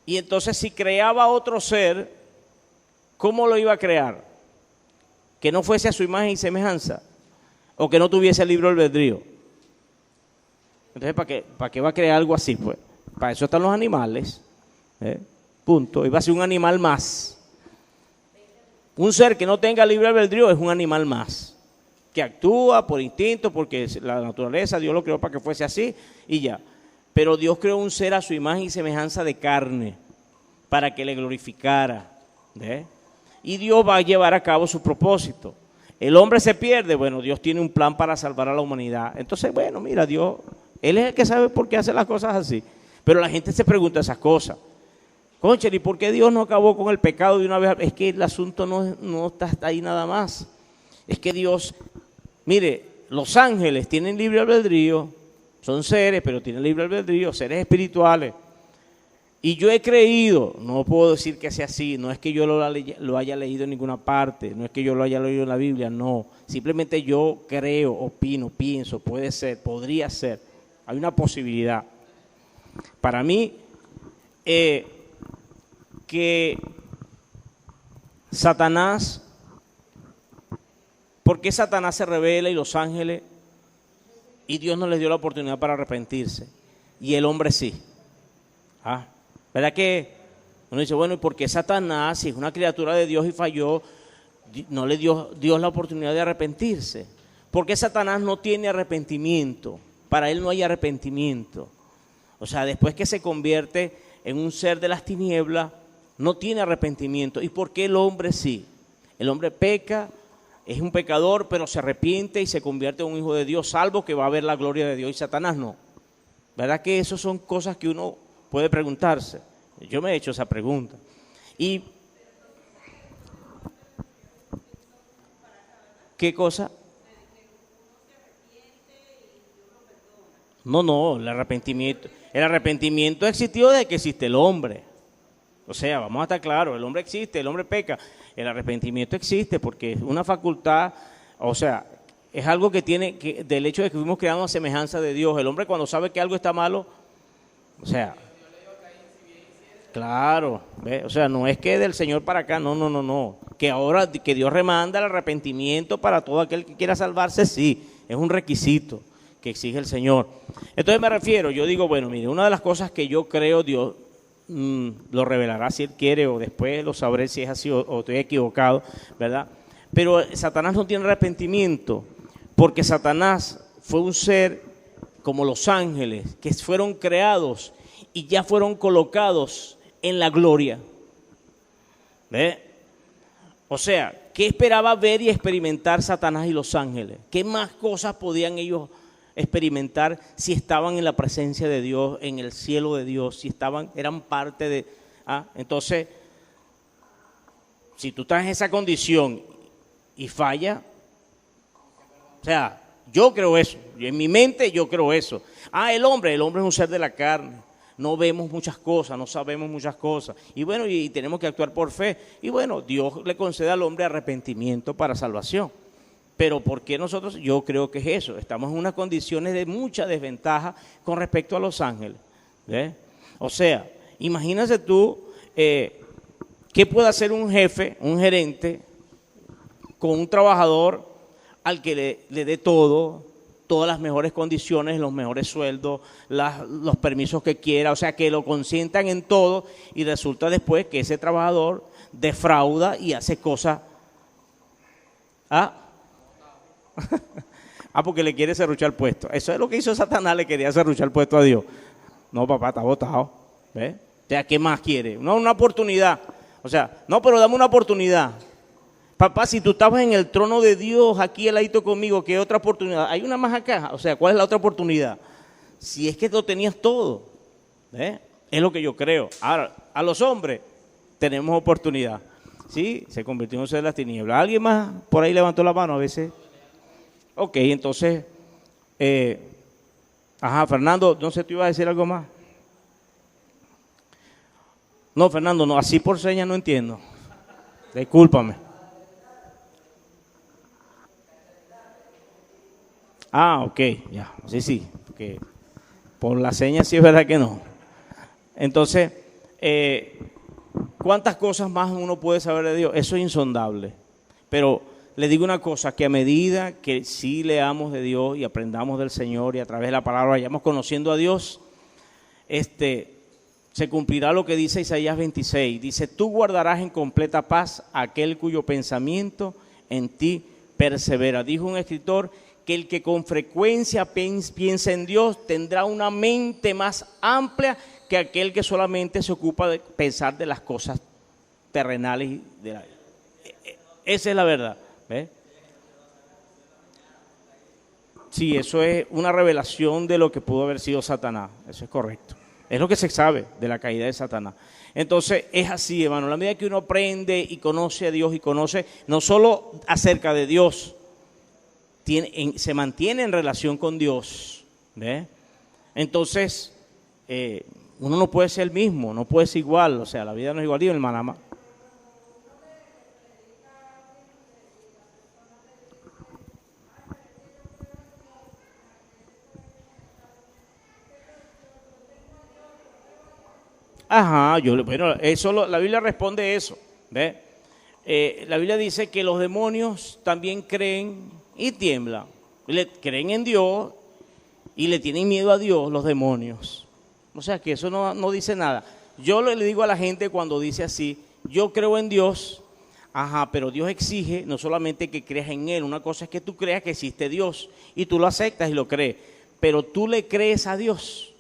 Y entonces si creaba otro ser, ¿cómo lo iba a crear? Que no fuese a su imagen y semejanza, o que no tuviese el libre albedrío. Entonces, ¿para qué va a crear algo así? Pues para eso están los animales. Punto. Y va a ser un animal más. Un ser que no tenga libre albedrío es un animal más, que actúa por instinto, porque la naturaleza, Dios lo creó para que fuese así y ya. Pero Dios creó un ser a su imagen y semejanza de carne, para que le glorificara. Y Dios va a llevar a cabo su propósito. El hombre se pierde, bueno, Dios tiene un plan para salvar a la humanidad. Entonces, bueno, mira, Dios, Él es el que sabe por qué hace las cosas así. Pero la gente se pregunta esas cosas. Cónchale, ¿y por qué Dios no acabó con el pecado de una vez? Es que el asunto no está ahí nada más. Es que Dios, mire, los ángeles tienen libre albedrío, son seres, pero tienen libre albedrío, seres espirituales. Y yo he creído, no puedo decir que sea así, no es que yo lo haya leído en ninguna parte, no es que yo lo haya leído en la Biblia, no. Simplemente yo creo, opino, pienso, puede ser, podría ser. Hay una posibilidad. Para mí, que Satanás, ¿por qué Satanás se revela y los ángeles y Dios no les dio la oportunidad para arrepentirse? Y el hombre sí. ¿Verdad que uno dice, bueno, ¿y por qué Satanás, si es una criatura de Dios y falló, no le dio Dios la oportunidad de arrepentirse? ¿Por qué Satanás no tiene arrepentimiento? Para él no hay arrepentimiento. O sea, después que se convierte en un ser de las tinieblas, no tiene arrepentimiento. ¿Y por qué el hombre sí? El hombre peca, es un pecador, pero se arrepiente y se convierte en un hijo de Dios, salvo que va a ver la gloria de Dios, y Satanás no. ¿Verdad que esas son cosas que uno puede preguntarse? Yo me he hecho esa pregunta. Y ¿qué cosa? No, el arrepentimiento existió desde que existe el hombre. O sea, vamos a estar claros, el hombre existe, el hombre peca. El arrepentimiento existe porque es una facultad, o sea, es algo que tiene, del hecho de que fuimos creados a semejanza de Dios. El hombre cuando sabe que algo está malo, o sea, claro, ¿ve? O sea, no es que del Señor para acá, no. Que ahora, que Dios remanda el arrepentimiento para todo aquel que quiera salvarse, sí, es un requisito que exige el Señor. Entonces me refiero, yo digo, bueno, mire, una de las cosas que yo creo Dios lo revelará si Él quiere, o después lo sabré si es así o estoy equivocado, ¿verdad? Pero Satanás no tiene arrepentimiento, porque Satanás fue un ser como los ángeles, que fueron creados y ya fueron colocados en la gloria. ¿Ve? O sea, ¿qué esperaba ver y experimentar Satanás y los ángeles? ¿Qué más cosas podían ellos experimentar si estaban en la presencia de Dios, en el cielo de Dios, si eran parte de... Entonces, si tú estás en esa condición y falla, o sea, yo creo eso, en mi mente yo creo eso. El hombre es un ser de la carne, no vemos muchas cosas, no sabemos muchas cosas, y bueno, y tenemos que actuar por fe, y bueno, Dios le concede al hombre arrepentimiento para salvación. Pero ¿por qué nosotros? Yo creo que es eso. Estamos en unas condiciones de mucha desventaja con respecto a los ángeles. ¿Ve? O sea, imagínate tú qué puede hacer un jefe, un gerente, con un trabajador al que le dé todo, todas las mejores condiciones, los mejores sueldos, los permisos que quiera, o sea, que lo consientan en todo, y resulta después que ese trabajador defrauda y hace cosas... porque le quiere serruchar el puesto. Eso es lo que hizo Satanás, le quería serruchar el puesto a Dios. No, papá, está botado. ¿Ves? O sea, ¿qué más quiere? Una oportunidad. O sea, no, pero dame una oportunidad. Papá, si tú estabas en el trono de Dios aquí al ladito conmigo, ¿qué otra oportunidad? Hay una más acá. O sea, ¿cuál es la otra oportunidad? Si es que lo tenías todo. ¿Ves? Es lo que yo creo. Ahora, a los hombres tenemos oportunidad. Sí, se convirtió en un ser de las tinieblas. ¿Alguien más por ahí levantó la mano a veces? Ok, entonces, Fernando, no sé, ¿tú ibas a decir algo más? No, Fernando, no, así por señas no entiendo. Discúlpame. Ok, ya, sí. porque por la seña sí es verdad que no. Entonces, ¿cuántas cosas más uno puede saber de Dios? Eso es insondable. Pero le digo una cosa, que a medida que sí leamos de Dios y aprendamos del Señor y a través de la palabra vayamos conociendo a Dios, se cumplirá lo que dice Isaías 26. Dice, tú guardarás en completa paz a aquel cuyo pensamiento en ti persevera. Dijo un escritor que el que con frecuencia piensa en Dios tendrá una mente más amplia que aquel que solamente se ocupa de pensar de las cosas terrenales y de la vida. Esa es la verdad. ¿Ves? Sí, eso es una revelación de lo que pudo haber sido Satanás. Eso es correcto. Es lo que se sabe de la caída de Satanás. Entonces, es así, hermano. A la medida que uno aprende y conoce a Dios y conoce no solo acerca de Dios, se mantiene en relación con Dios. ¿Ves? Entonces, uno no puede ser el mismo, no puede ser igual. O sea, la vida no es igual. Dime, hermana. Ajá, bueno, la Biblia responde eso, ¿ves? La Biblia dice que los demonios también creen y tiemblan. Creen en Dios y le tienen miedo a Dios los demonios. O sea que eso no dice nada. Yo le digo a la gente cuando dice así, yo creo en Dios, ajá, pero Dios exige no solamente que creas en Él. Una cosa es que tú creas que existe Dios y tú lo aceptas y lo crees, pero tú le crees a Dios.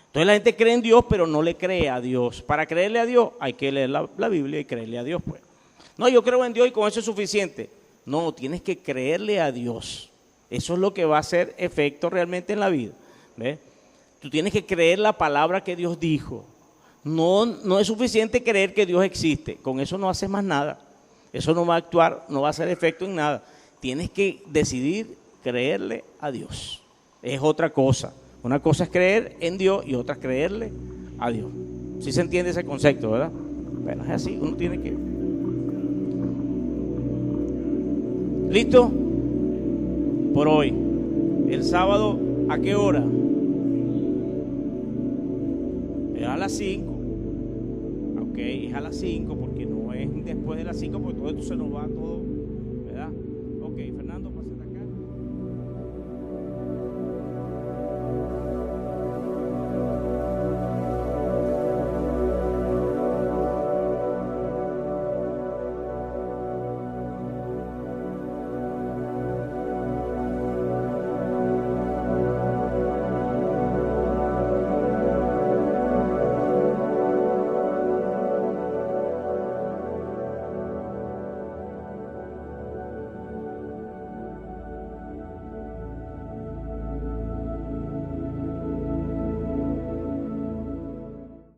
Entonces la gente cree en Dios, pero no le cree a Dios. Para creerle a Dios hay que leer la Biblia y creerle a Dios, pues. No, yo creo en Dios y con eso es suficiente. No, tienes que creerle a Dios. Eso es lo que va a hacer efecto realmente en la vida. ¿Ves? Tú tienes que creer la palabra que Dios dijo. No es suficiente creer que Dios existe. Con eso no haces más nada. Eso no va a actuar, no va a hacer efecto en nada. Tienes que decidir creerle a Dios. Es otra cosa. Una cosa es creer en Dios y otra es creerle a Dios. ¿Sí se entiende ese concepto, verdad? Bueno, es así, uno tiene que... ¿Listo? Por hoy. El sábado, ¿a qué hora? Es a las 5. Ok, es a las 5 porque no es después de las 5 porque todo esto se nos va todo